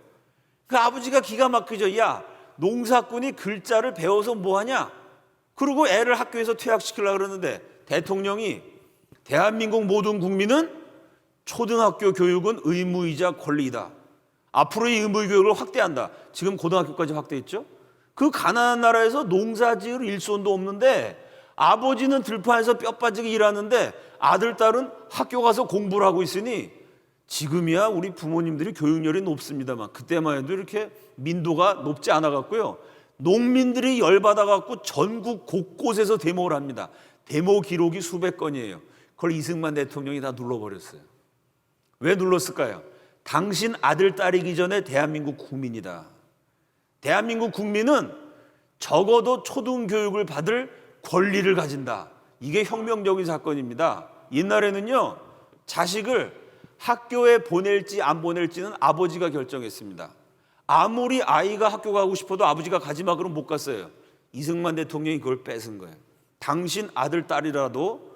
그 아버지가 기가 막히죠. 야, 농사꾼이 글자를 배워서 뭐하냐? 그리고 애를 학교에서 퇴학시키려고 그러는데 대통령이 대한민국 모든 국민은 초등학교 교육은 의무이자 권리이다. 앞으로 이 의무교육을 확대한다. 지금 고등학교까지 확대했죠. 그 가난한 나라에서 농사 지을 일손도 없는데 아버지는 들판에서 뼈 빠지게 일하는데 아들, 딸은 학교 가서 공부를 하고 있으니, 지금이야 우리 부모님들이 교육열이 높습니다만 그때만 해도 이렇게 민도가 높지 않아 갖고요, 농민들이 열받아 갖고 전국 곳곳에서 데모를 합니다. 데모 기록이 수백 건이에요. 그걸 이승만 대통령이 다 눌러버렸어요. 왜 눌렀을까요? 당신 아들, 딸이기 전에 대한민국 국민이다. 대한민국 국민은 적어도 초등교육을 받을 권리를 가진다. 이게 혁명적인 사건입니다. 옛날에는요, 자식을 학교에 보낼지 안 보낼지는 아버지가 결정했습니다. 아무리 아이가 학교 가고 싶어도 아버지가 가지마 그러면 못 갔어요. 이승만 대통령이 그걸 뺏은 거예요. 당신 아들, 딸이라도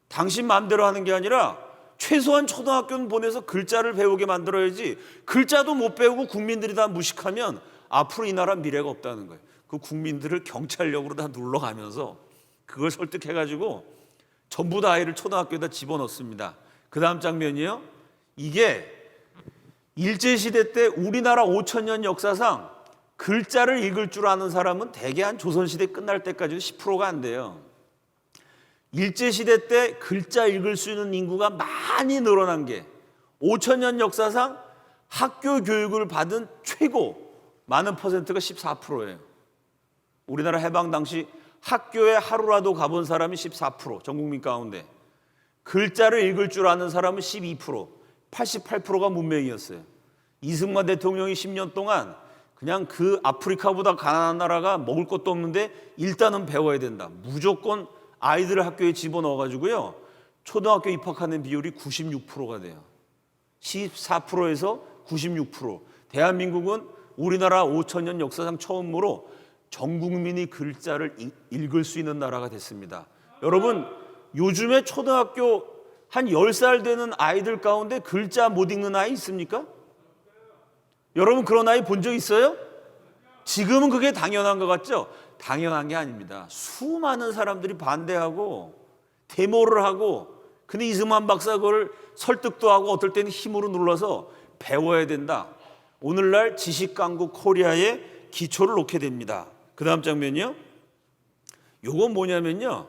당신 마음대로 하는 게 아니라 최소한 초등학교는 보내서 글자를 배우게 만들어야지, 글자도 못 배우고 국민들이 다 무식하면 앞으로 이 나라 미래가 없다는 거예요. 그 국민들을 경찰력으로 다 눌러가면서 그걸 설득해가지고 전부 다 아이를 초등학교에다 집어넣습니다. 그 다음 장면이요, 이게 일제시대 때 우리나라 5,000년 역사상 글자를 읽을 줄 아는 사람은 대개 한 조선시대 끝날 때까지 10%가 안 돼요. 일제시대 때 글자 읽을 수 있는 인구가 많이 늘어난 게 5,000년 역사상 학교 교육을 받은 최고 많은 퍼센트가 14%예요. 우리나라 해방 당시 학교에 하루라도 가본 사람이 14%, 전 국민 가운데. 글자를 읽을 줄 아는 사람은 12%, 88%가 문맹이었어요. 이승만 대통령이 10년 동안 그냥 그 아프리카보다 가난한 나라가 먹을 것도 없는데 일단은 배워야 된다. 무조건 아이들을 학교에 집어넣어가지고요, 초등학교 입학하는 비율이 96%가 돼요. 14%에서 96%. 대한민국은 우리나라 5,000년 역사상 처음으로 전 국민이 글자를 읽을 수 있는 나라가 됐습니다. 여러분, 요즘에 초등학교 한 10살 되는 아이들 가운데 글자 못 읽는 아이 있습니까? 여러분 그런 아이 본 적 있어요? 지금은 그게 당연한 것 같죠? 당연한 게 아닙니다. 수많은 사람들이 반대하고 데모를 하고 근데 이승만 박사가 그걸 설득도 하고 어떨 때는 힘으로 눌러서 배워야 된다. 오늘날 지식강국 코리아의 기초를 놓게 됩니다. 그 다음 장면이요. 요건 뭐냐면요.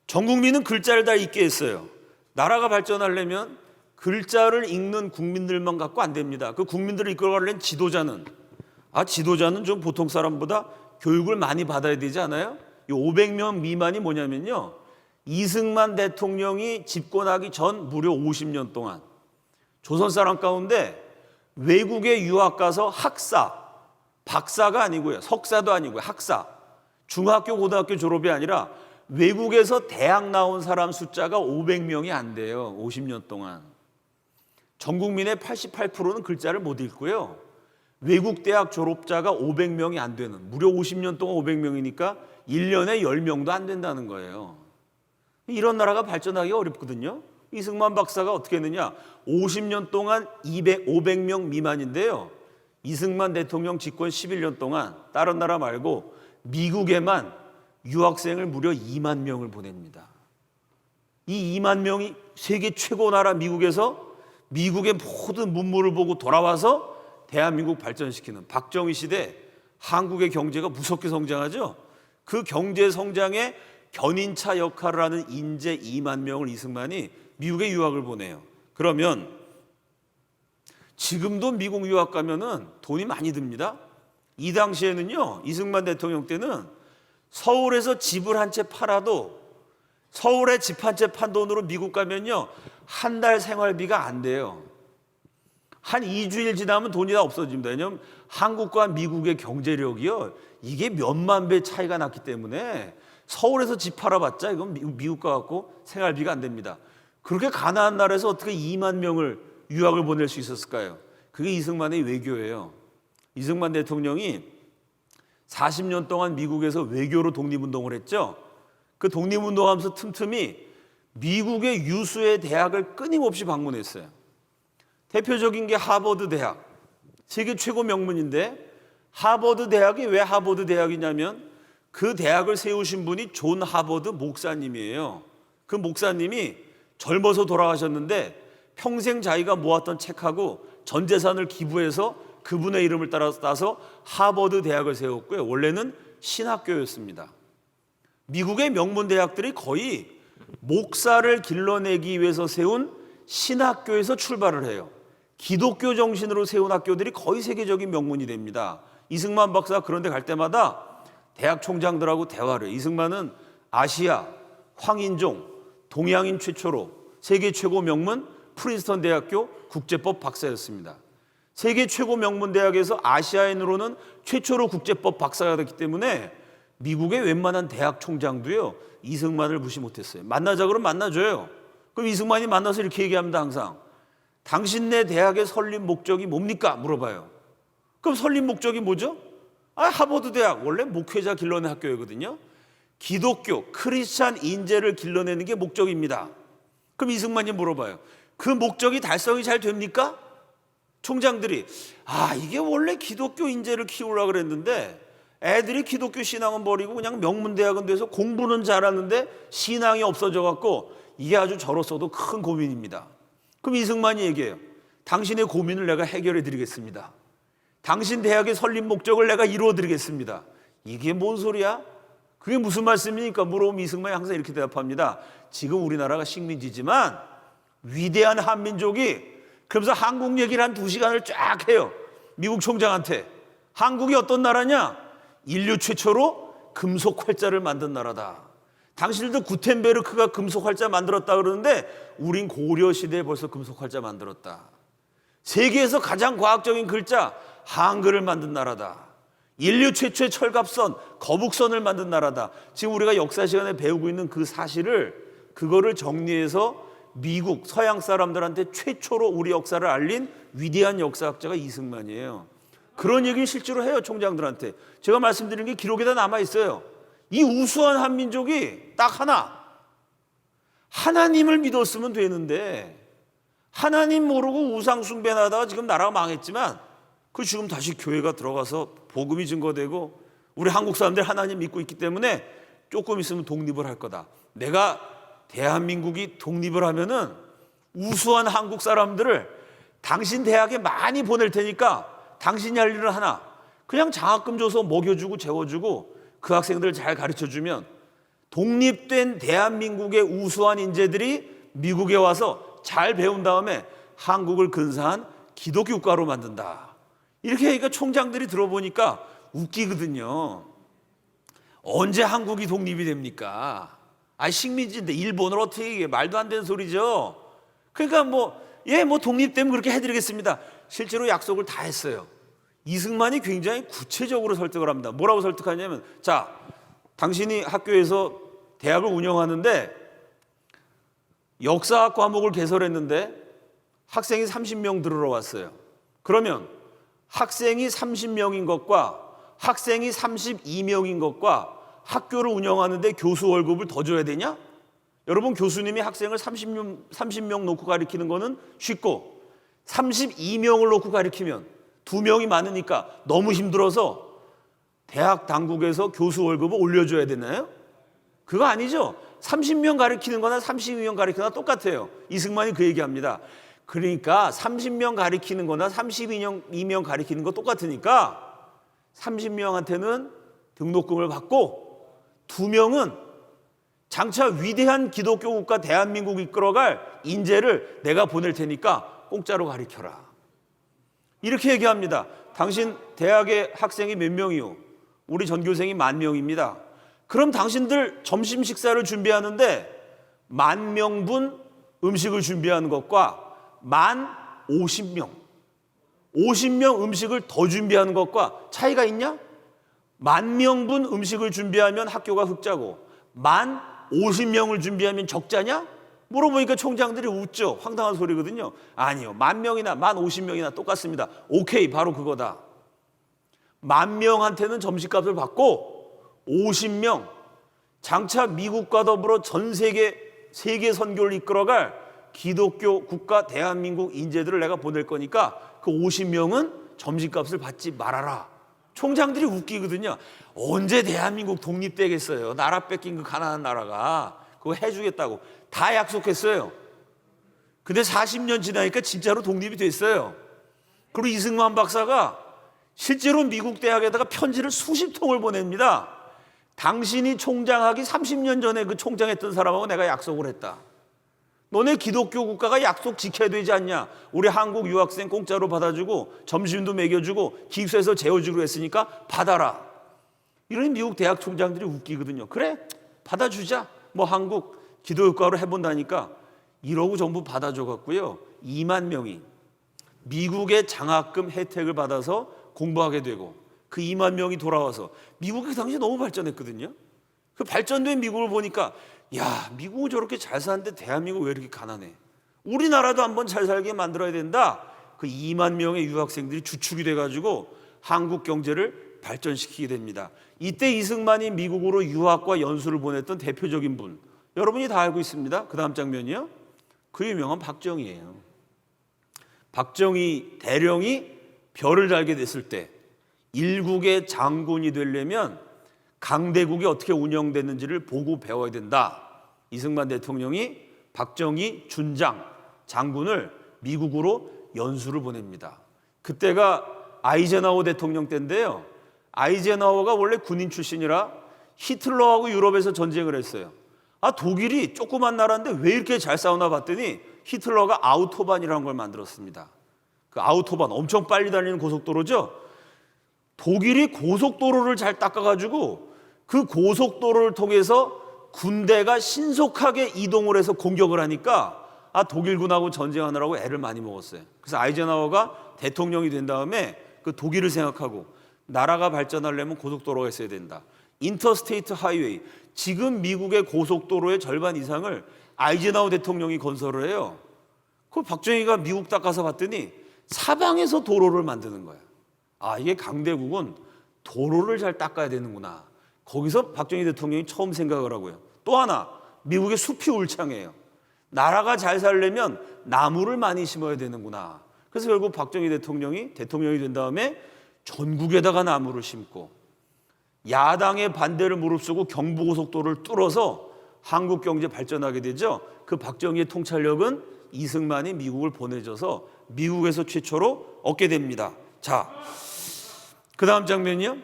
전 국민은 글자를 다 읽게 했어요. 나라가 발전하려면 글자를 읽는 국민들만 갖고 안 됩니다. 그 국민들을 이끌어가려면 지도자는 좀 보통 사람보다 교육을 많이 받아야 되지 않아요? 이 500명 미만이 뭐냐면요. 이승만 대통령이 집권하기 전 무려 50년 동안 조선 사람 가운데 외국에 유학 가서 학사, 박사가 아니고요. 석사도 아니고요. 학사, 중학교, 고등학교 졸업이 아니라 외국에서 대학 나온 사람 숫자가 500명이 안 돼요. 50년 동안. 전 국민의 88%는 글자를 못 읽고요. 외국 대학 졸업자가 500명이 안 되는, 무려 50년 동안 500명이니까 1년에 10명도 안 된다는 거예요. 이런 나라가 발전하기가 어렵거든요. 이승만 박사가 어떻게 했느냐. 50년 동안 500명 미만인데요. 이승만 대통령 집권 11년 동안 다른 나라 말고 미국에만 유학생을 무려 2만 명을 보냅니다. 이 2만 명이 세계 최고 나라 미국에서 미국의 모든 문물을 보고 돌아와서 대한민국 발전시키는, 박정희 시대 한국의 경제가 무섭게 성장하죠. 그 경제 성장의 견인차 역할을 하는 인재 2만 명을 이승만이 미국에 유학을 보내요. 그러면 지금도 미국 유학 가면은 돈이 많이 듭니다. 이 당시에는요, 이승만 대통령 때는 서울에서 집을 한 채 팔아도, 서울에 집 한 채 판 돈으로 미국 가면요, 한 달 생활비가 안 돼요. 한 2주일 지나면 돈이 다 없어집니다. 왜냐하면 한국과 미국의 경제력이요, 이게 몇만 배 차이가 났기 때문에 서울에서 집 팔아봤자 이건 미국 가갖고 생활비가 안 됩니다. 그렇게 가난한 나라에서 어떻게 2만 명을 유학을 보낼 수 있었을까요? 그게 이승만의 외교예요. 이승만 대통령이 40년 동안 미국에서 외교로 독립운동을 했죠. 그 독립운동하면서 틈틈이 미국의 유수의 대학을 끊임없이 방문했어요. 대표적인 게 하버드 대학, 세계 최고 명문인데, 하버드 대학이 왜 하버드 대학이냐면 그 대학을 세우신 분이 존 하버드 목사님이에요. 그 목사님이 젊어서 돌아가셨는데 평생 자기가 모았던 책하고 전 재산을 기부해서 그분의 이름을 따서 하버드 대학을 세웠고요. 원래는 신학교였습니다. 미국의 명문 대학들이 거의 목사를 길러내기 위해서 세운 신학교에서 출발을 해요. 기독교 정신으로 세운 학교들이 거의 세계적인 명문이 됩니다. 이승만 박사가 그런 데 갈 때마다 대학 총장들하고 대화를 해요. 이승만은 아시아, 황인종, 동양인 최초로 세계 최고 명문 프린스턴 대학교 국제법 박사였습니다. 세계 최고 명문 대학에서 아시아인으로는 최초로 국제법 박사가 됐기 때문에 미국의 웬만한 대학 총장도요, 이승만을 무시 못했어요. 만나자 그러면 만나줘요. 그럼 이승만이 만나서 이렇게 얘기합니다. 항상 당신네 대학의 설립 목적이 뭡니까? 물어봐요. 그럼 설립 목적이 뭐죠? 하버드 대학 원래 목회자 길러내는 학교이거든요. 기독교 크리스찬 인재를 길러내는 게 목적입니다. 그럼 이승만이 물어봐요. 그 목적이 달성이 잘 됩니까? 총장들이 이게 원래 기독교 인재를 키우려고 그랬는데 애들이 기독교 신앙은 버리고 그냥 명문대학은 돼서 공부는 잘하는데 신앙이 없어져 갖고 이게 아주 저로서도 큰 고민입니다. 그럼 이승만이 얘기해요. 당신의 고민을 내가 해결해 드리겠습니다. 당신 대학의 설립 목적을 내가 이루어 드리겠습니다. 이게 뭔 소리야? 그게 무슨 말씀입니까? 물어보면 이승만이 항상 이렇게 대답합니다. 지금 우리나라가 식민지지만 위대한 한민족이, 그러면서 한국 얘기를 한 2시간을 쫙 해요. 미국 총장한테. 한국이 어떤 나라냐? 인류 최초로 금속 활자를 만든 나라다. 당신들도 구텐베르크가 금속 활자 만들었다 그러는데 우린 고려 시대에 벌써 금속 활자 만들었다. 세계에서 가장 과학적인 글자 한글을 만든 나라다. 인류 최초의 철갑선 거북선을 만든 나라다. 지금 우리가 역사 시간에 배우고 있는 그 사실을, 그거를 정리해서 미국 서양 사람들한테 최초로 우리 역사를 알린 위대한 역사학자가 이승만이에요. 그런 얘기를 실제로 해요. 총장들한테. 제가 말씀드린 게 기록에 다 남아있어요. 이 우수한 한민족이 딱 하나님을 믿었으면 되는데, 하나님 모르고 우상 숭배하다가 지금 나라가 망했지만 그 지금 다시 교회가 들어가서 복음이 증거되고 우리 한국 사람들 하나님 믿고 있기 때문에 조금 있으면 독립을 할 거다. 내가 대한민국이 독립을 하면은 우수한 한국 사람들을 당신 대학에 많이 보낼 테니까 당신이 할 일을 하나, 그냥 장학금 줘서 먹여주고 재워주고 그 학생들 잘 가르쳐주면 독립된 대한민국의 우수한 인재들이 미국에 와서 잘 배운 다음에 한국을 근사한 기독교 국가로 만든다. 이렇게 하니까 총장들이 들어보니까 웃기거든요. 언제 한국이 독립이 됩니까? 식민지인데 일본을 어떻게 얘기해? 말도 안 되는 소리죠. 그러니까 뭐 독립되면 그렇게 해드리겠습니다. 실제로 약속을 다 했어요. 이승만이 굉장히 구체적으로 설득을 합니다. 뭐라고 설득하냐면, 자, 당신이 학교에서 대학을 운영하는데 역사학 과목을 개설했는데 학생이 30명 들어왔어요. 그러면 학생이 30명인 것과 학생이 32명인 것과 학교를 운영하는데 교수 월급을 더 줘야 되냐? 여러분, 교수님이 학생을 30명 놓고 가르치는 거는 쉽고 32명을 놓고 가르치면 2명이 많으니까 너무 힘들어서 대학 당국에서 교수 월급을 올려줘야 되나요? 그거 아니죠. 30명 가르치는 거나 32명 가르치는 거나 똑같아요. 이승만이 그 얘기합니다. 그러니까 30명 가르치는 거나 32명 가르치는 거 똑같으니까 30명한테는 등록금을 받고 2명은 장차 위대한 기독교 국가 대한민국 이끌어갈 인재를 내가 보낼 테니까 공짜로 가르쳐라. 이렇게 얘기합니다. 당신 대학의 학생이 몇 명이요? 우리 전교생이 10,000명입니다. 그럼 당신들 점심 식사를 준비하는데 10,000명분 음식을 준비하는 것과 50명 50명 음식을 더 준비하는 것과 차이가 있냐? 10,000명분 음식을 준비하면 학교가 흑자고 50명을 준비하면 적자냐? 물어보니까 총장들이 웃죠. 황당한 소리거든요. 아니요, 10,000명이나 50명이나 똑같습니다. 오케이, 바로 그거다. 10,000명한테는 점심값을 받고 50명 장차 미국과 더불어 전 세계 선교를 이끌어갈 기독교 국가 대한민국 인재들을 내가 보낼 거니까 그 50명은 점심값을 받지 말아라. 총장들이 웃기거든요. 언제 대한민국 독립되겠어요? 나라 뺏긴 그 가난한 나라가 그거 해주겠다고 다 약속했어요. 근데 40년 지나니까 진짜로 독립이 됐어요. 그리고 이승만 박사가 실제로 미국 대학에다가 편지를 수십 통을 보냅니다. 당신이 총장하기 30년 전에 그 총장했던 사람하고 내가 약속을 했다. 너네 기독교 국가가 약속 지켜야 되지 않냐? 우리 한국 유학생 공짜로 받아주고 점심도 먹여주고 기숙사에서 재워주기로 했으니까 받아라. 이런 미국 대학 총장들이 웃기거든요. 그래, 받아주자. 한국 기독교국가로 해본다니까 이러고 정부 받아줘갖고요 20,000명이 미국의 장학금 혜택을 받아서 공부하게 되고 그 20,000명이 돌아와서 미국이 그 당시 너무 발전했거든요. 그 발전된 미국을 보니까 야, 미국은 저렇게 잘 사는데 대한민국 왜 이렇게 가난해? 우리나라도 한번 잘 살게 만들어야 된다. 그 20,000명의 유학생들이 주축이 돼가지고 한국 경제를 발전시키게 됩니다. 이때 이승만이 미국으로 유학과 연수를 보냈던 대표적인 분, 여러분이 다 알고 있습니다. 그 다음 장면이요. 그 유명한 박정희예요. 박정희 대령이 별을 달게 됐을 때 일국의 장군이 되려면 강대국이 어떻게 운영됐는지를 보고 배워야 된다. 이승만 대통령이 박정희 준장 장군을 미국으로 연수를 보냅니다. 그때가 아이젠하워 대통령 때인데요. 아이젠하워가 원래 군인 출신이라 히틀러하고 유럽에서 전쟁을 했어요. 독일이 조그만 나라인데 왜 이렇게 잘 싸우나 봤더니 히틀러가 아우토반이라는 걸 만들었습니다. 그 아우토반 엄청 빨리 달리는 고속도로죠. 독일이 고속도로를 잘 닦아가지고 그 고속도로를 통해서 군대가 신속하게 이동을 해서 공격을 하니까 독일군하고 전쟁하느라고 애를 많이 먹었어요. 그래서 아이젠하워가 대통령이 된 다음에 그 독일을 생각하고 나라가 발전하려면 고속도로가 있어야 된다. 인터스테이트 하이웨이, 지금 미국의 고속도로의 절반 이상을 아이젠하워 대통령이 건설을 해요. 그 박정희가 미국 딱 가서 봤더니 사방에서 도로를 만드는 거야. 이게 강대국은 도로를 잘 닦아야 되는구나. 거기서 박정희 대통령이 처음 생각을 하고요. 또 하나, 미국의 숲이 울창해요. 나라가 잘 살려면 나무를 많이 심어야 되는구나. 그래서 결국 박정희 대통령이 된 다음에 전국에다가 나무를 심고 야당의 반대를 무릅쓰고 경부고속도로를 뚫어서 한국 경제 발전하게 되죠. 그 박정희의 통찰력은 이승만이 미국을 보내줘서 미국에서 최초로 얻게 됩니다. 자, 그 다음 장면이요.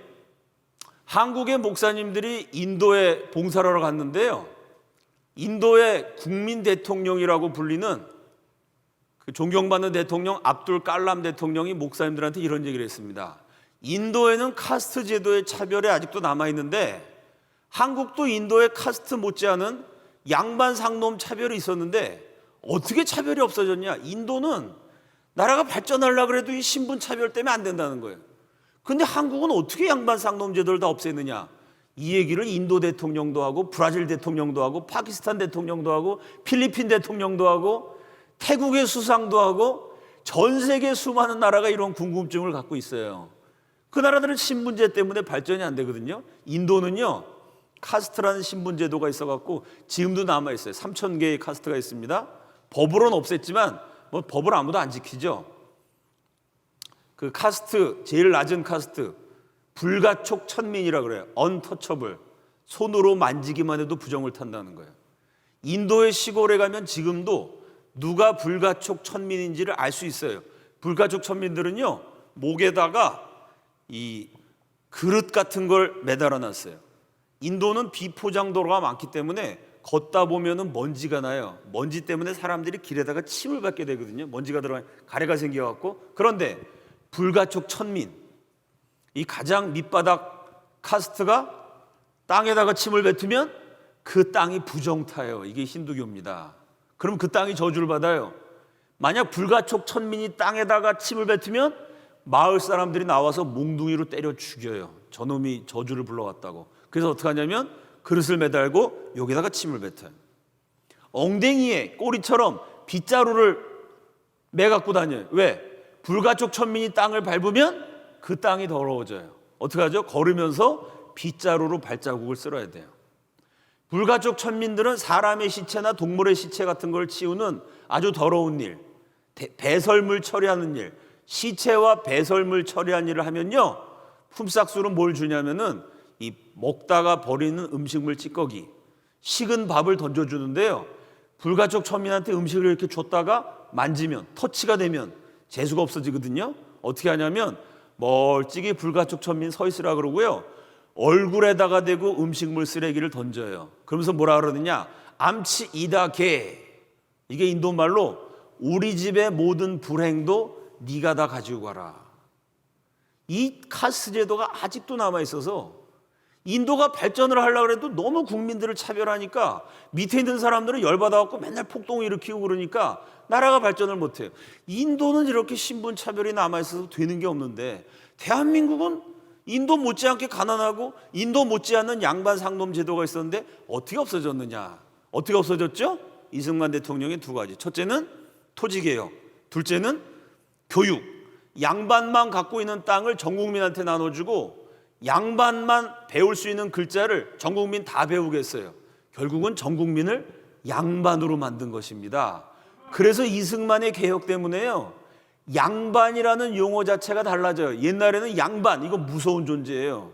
한국의 목사님들이 인도에 봉사를 하러 갔는데요. 인도의 국민 대통령이라고 불리는 그 존경받는 대통령 압둘 깔람 대통령이 목사님들한테 이런 얘기를 했습니다. 인도에는 카스트 제도의 차별이 아직도 남아있는데 한국도 인도의 카스트 못지않은 양반 상놈 차별이 있었는데 어떻게 차별이 없어졌냐? 인도는 나라가 발전하려고 해도 이 신분 차별 때문에 안 된다는 거예요. 근데 한국은 어떻게 양반 상놈 제도를 다 없애느냐? 이 얘기를 인도 대통령도 하고 브라질 대통령도 하고 파키스탄 대통령도 하고 필리핀 대통령도 하고 태국의 수상도 하고 전 세계 수많은 나라가 이런 궁금증을 갖고 있어요. 그 나라들은 신분제 때문에 발전이 안 되거든요. 인도는요, 카스트라는 신분제도가 있어갖고 지금도 남아있어요. 3,000개의 카스트가 있습니다. 법으로는 없앴지만 뭐 법을 아무도 안 지키죠. 그 카스트, 제일 낮은 카스트, 불가촉 천민이라고 그래요. 언터처블. 손으로 만지기만 해도 부정을 탄다는 거예요. 인도의 시골에 가면 지금도 누가 불가촉 천민인지를 알 수 있어요. 불가촉 천민들은요, 목에다가 이 그릇 같은 걸 매달아 놨어요. 인도는 비포장도로가 많기 때문에 걷다 보면은 먼지가 나요. 먼지 때문에 사람들이 길에다가 침을 뱉게 되거든요. 먼지가 들어가 가래가 생겨갖고. 그런데 불가촉 천민, 이 가장 밑바닥 카스트가 땅에다가 침을 뱉으면 그 땅이 부정타요. 이게 힌두교입니다. 그럼 그 땅이 저주를 받아요. 만약 불가촉 천민이 땅에다가 침을 뱉으면 마을 사람들이 나와서 몽둥이로 때려 죽여요. 저놈이 저주를 불러왔다고. 그래서 어떻게 하냐면 그릇을 매달고 여기다가 침을 뱉어요. 엉덩이에 꼬리처럼 빗자루를 매갖고 다녀요. 왜? 불가촉 천민이 땅을 밟으면 그 땅이 더러워져요. 어떻게 하죠? 걸으면서 빗자루로 발자국을 쓸어야 돼요. 불가촉 천민들은 사람의 시체나 동물의 시체 같은 걸 치우는 아주 더러운 일, 배설물 처리하는 일, 시체와 배설물 처리하는 일을 하면요, 품삯으로 뭘 주냐면은 이 먹다가 버리는 음식물 찌꺼기, 식은 밥을 던져주는데요, 불가촉 천민한테 음식을 이렇게 줬다가 만지면, 터치가 되면 재수가 없어지거든요. 어떻게 하냐면 멀찍이 불가촉 천민 서 있으라 그러고요, 얼굴에다가 대고 음식물 쓰레기를 던져요. 그러면서 뭐라 그러느냐? 암치 이다게. 이게 인도 말로 우리 집의 모든 불행도 네가 다 가지고 가라. 이 카스트 제도가 아직도 남아 있어서 인도가 발전을 하려고 해도 너무 국민들을 차별하니까 밑에 있는 사람들은 열받아갖고 맨날 폭동을 일으키고 그러니까 나라가 발전을 못해요. 인도는 이렇게 신분 차별이 남아 있어서 되는 게 없는데 대한민국은 인도 못지않게 가난하고 인도 못지않은 양반 상놈 제도가 있었는데 어떻게 없어졌느냐? 어떻게 없어졌죠? 이승만 대통령의 두 가지. 첫째는 토지개혁, 둘째는 교육. 양반만 갖고 있는 땅을 전 국민한테 나눠주고 양반만 배울 수 있는 글자를 전 국민 다 배우겠어요. 결국은 전 국민을 양반으로 만든 것입니다. 그래서 이승만의 개혁 때문에요, 양반이라는 용어 자체가 달라져요. 옛날에는 양반, 이거 무서운 존재예요.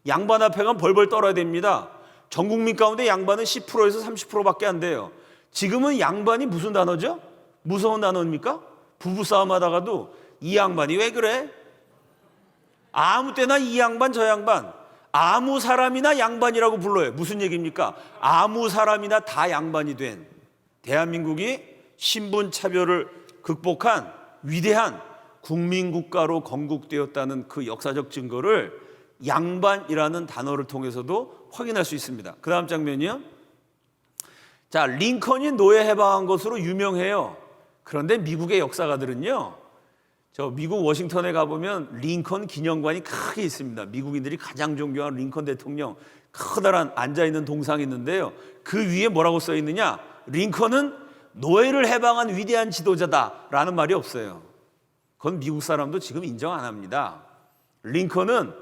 양반 앞에 가면 벌벌 떨어야 됩니다. 전 국민 가운데 양반은 10%에서 30%밖에 안 돼요. 지금은 양반이 무슨 단어죠? 무서운 단어입니까? 부부싸움 하다가도 이 양반이 왜 그래? 아무 때나 이 양반 저 양반, 아무 사람이나 양반이라고 불러요. 무슨 얘기입니까? 아무 사람이나 다 양반이 된 대한민국이 신분 차별을 극복한 위대한 국민국가로 건국되었다는 그 역사적 증거를 양반이라는 단어를 통해서도 확인할 수 있습니다. 그 다음 장면이요. 자, 링컨이 노예 해방한 것으로 유명해요. 그런데 미국의 역사가들은요, 저 미국 워싱턴에 가보면 링컨 기념관이 크게 있습니다. 미국인들이 가장 존경하는 링컨 대통령 커다란 앉아있는 동상이 있는데요, 그 위에 뭐라고 써 있느냐? 링컨은 노예를 해방한 위대한 지도자다라는 말이 없어요. 그건 미국 사람도 지금 인정 안 합니다. 링컨은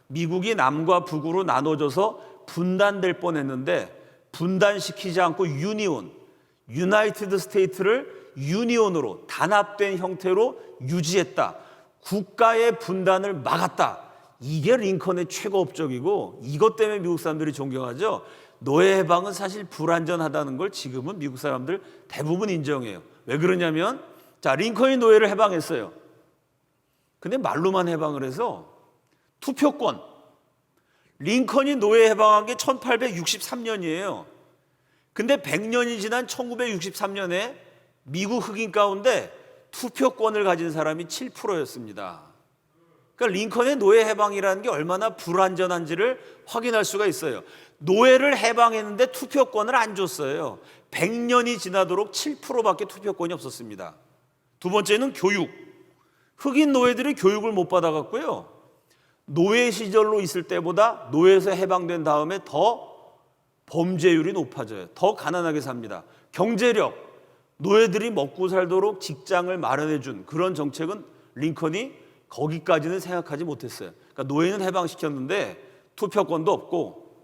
미국이 남과 북으로 나눠져서 분단될 뻔했는데 분단시키지 않고 유나이티드 스테이트를 유니온으로 단합된 형태로 유지했다. 국가의 분단을 막았다. 이게 링컨의 최고 업적이고 이것 때문에 미국 사람들이 존경하죠. 노예 해방은 사실 불완전하다는 걸 지금은 미국 사람들 대부분 인정해요. 왜 그러냐면 자, 링컨이 노예를 해방했어요. 근데 말로만 해방을 해서 투표권, 링컨이 노예 해방한 게 1863년이에요. 근데 100년이 지난 1963년에 미국 흑인 가운데 투표권을 가진 사람이 7%였습니다. 그러니까 링컨의 노예 해방이라는 게 얼마나 불완전한지를 확인할 수가 있어요. 노예를 해방했는데 투표권을 안 줬어요. 100년이 지나도록 7%밖에 투표권이 없었습니다. 두 번째는 교육. 흑인 노예들이 교육을 못 받아갔고요. 노예 시절로 있을 때보다 노예에서 해방된 다음에 더 범죄율이 높아져요. 더 가난하게 삽니다. 경제력, 노예들이 먹고 살도록 직장을 마련해 준 그런 정책은 링컨이 거기까지는 생각하지 못했어요. 그러니까 노예는 해방시켰는데 투표권도 없고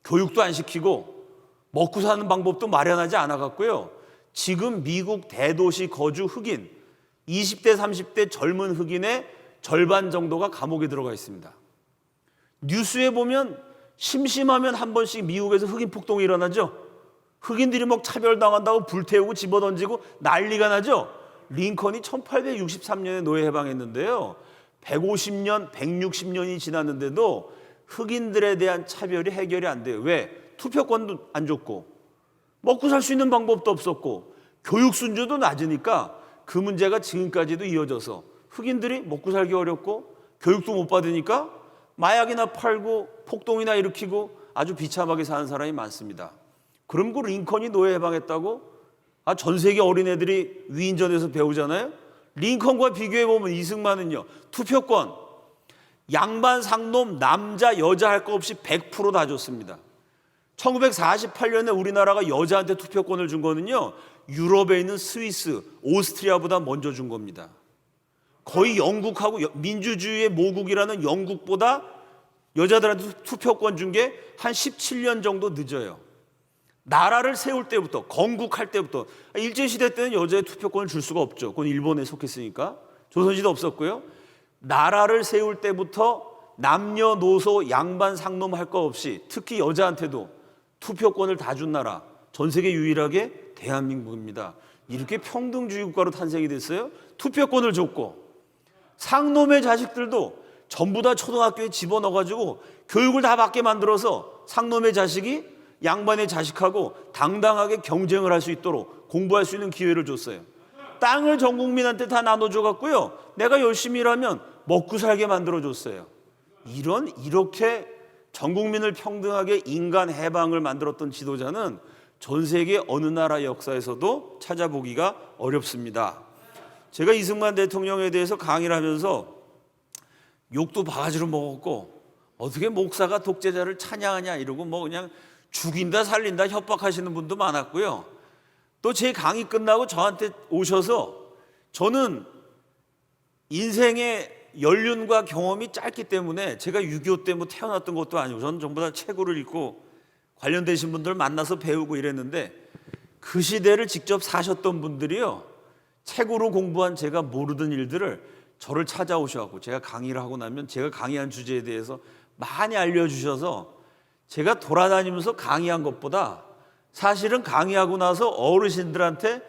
교육도 안 시키고 먹고 사는 방법도 마련하지 않아갔고요. 지금 미국 대도시 거주 흑인 20대 30대 젊은 흑인의 절반 정도가 감옥에 들어가 있습니다. 뉴스에 보면 심심하면 한 번씩 미국에서 흑인 폭동이 일어나죠. 흑인들이 막 차별당한다고 불태우고 집어던지고 난리가 나죠. 링컨이 1863년에 노예 해방했는데요. 150년, 160년이 지났는데도 흑인들에 대한 차별이 해결이 안 돼요. 왜? 투표권도 안 줬고 먹고 살 수 있는 방법도 없었고 교육 순조도 낮으니까 그 문제가 지금까지도 이어져서 흑인들이 먹고 살기 어렵고 교육도 못 받으니까 마약이나 팔고 폭동이나 일으키고 아주 비참하게 사는 사람이 많습니다. 그럼 그 링컨이 노예 해방했다고? 전 세계 어린애들이 위인전에서 배우잖아요. 링컨과 비교해보면 이승만은요, 투표권, 양반, 상놈, 남자, 여자 할 거 없이 100% 다 줬습니다. 1948년에 우리나라가 여자한테 투표권을 준 거는요, 유럽에 있는 스위스, 오스트리아보다 먼저 준 겁니다. 거의 영국하고 민주주의의 모국이라는 영국보다 여자들한테 투표권 준 게 한 17년 정도 늦어요. 나라를 세울 때부터, 건국할 때부터, 일제시대 때는 여자의 투표권을 줄 수가 없죠. 그건 일본에 속했으니까. 조선시대 없었고요. 나라를 세울 때부터 남녀노소 양반 상놈 할 거 없이 특히 여자한테도 투표권을 다 준 나라, 전 세계 유일하게 대한민국입니다. 이렇게 평등주의 국가로 탄생이 됐어요. 투표권을 줬고 상놈의 자식들도 전부 다 초등학교에 집어넣어가지고 교육을 다 받게 만들어서 상놈의 자식이 양반의 자식하고 당당하게 경쟁을 할 수 있도록 공부할 수 있는 기회를 줬어요. 땅을 전 국민한테 다 나눠줘 갖고요, 내가 열심히 일하면 먹고 살게 만들어줬어요. 이렇게 전 국민을 평등하게 인간 해방을 만들었던 지도자는 전 세계 어느 나라 역사에서도 찾아보기가 어렵습니다. 제가 이승만 대통령에 대해서 강의를 하면서 욕도 바가지로 먹었고 어떻게 목사가 독재자를 찬양하냐 이러고 뭐 그냥 죽인다 살린다 협박하시는 분도 많았고요. 또 제 강의 끝나고 저한테 오셔서 저는 인생의 연륜과 경험이 짧기 때문에 제가 6.25 때 뭐 태어났던 것도 아니고 저는 전부 다 책으로 읽고 관련되신 분들 만나서 배우고 이랬는데 그 시대를 직접 사셨던 분들이요, 책으로 공부한 제가 모르던 일들을 저를 찾아오셔서 제가 강의를 하고 나면 제가 강의한 주제에 대해서 많이 알려주셔서 제가 돌아다니면서 강의한 것보다 사실은 강의하고 나서 어르신들한테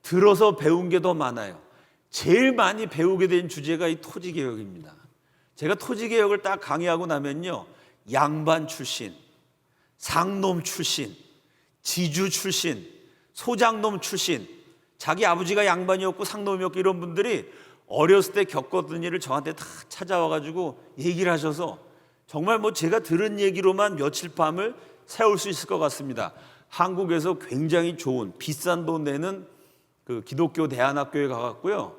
들어서 배운 게 더 많아요. 제일 많이 배우게 된 주제가 이 토지개혁입니다. 제가 토지개혁을 딱 강의하고 나면요, 양반 출신, 상놈 출신, 지주 출신, 소장놈 출신, 자기 아버지가 양반이었고 상놈이었고 이런 분들이 어렸을 때 겪었던 일을 저한테 다 찾아와가지고 얘기를 하셔서 정말 뭐 제가 들은 얘기로만 며칠 밤을 세울 수 있을 것 같습니다. 한국에서 굉장히 좋은 비싼 돈 내는 그 기독교 대안학교에 가갔고요.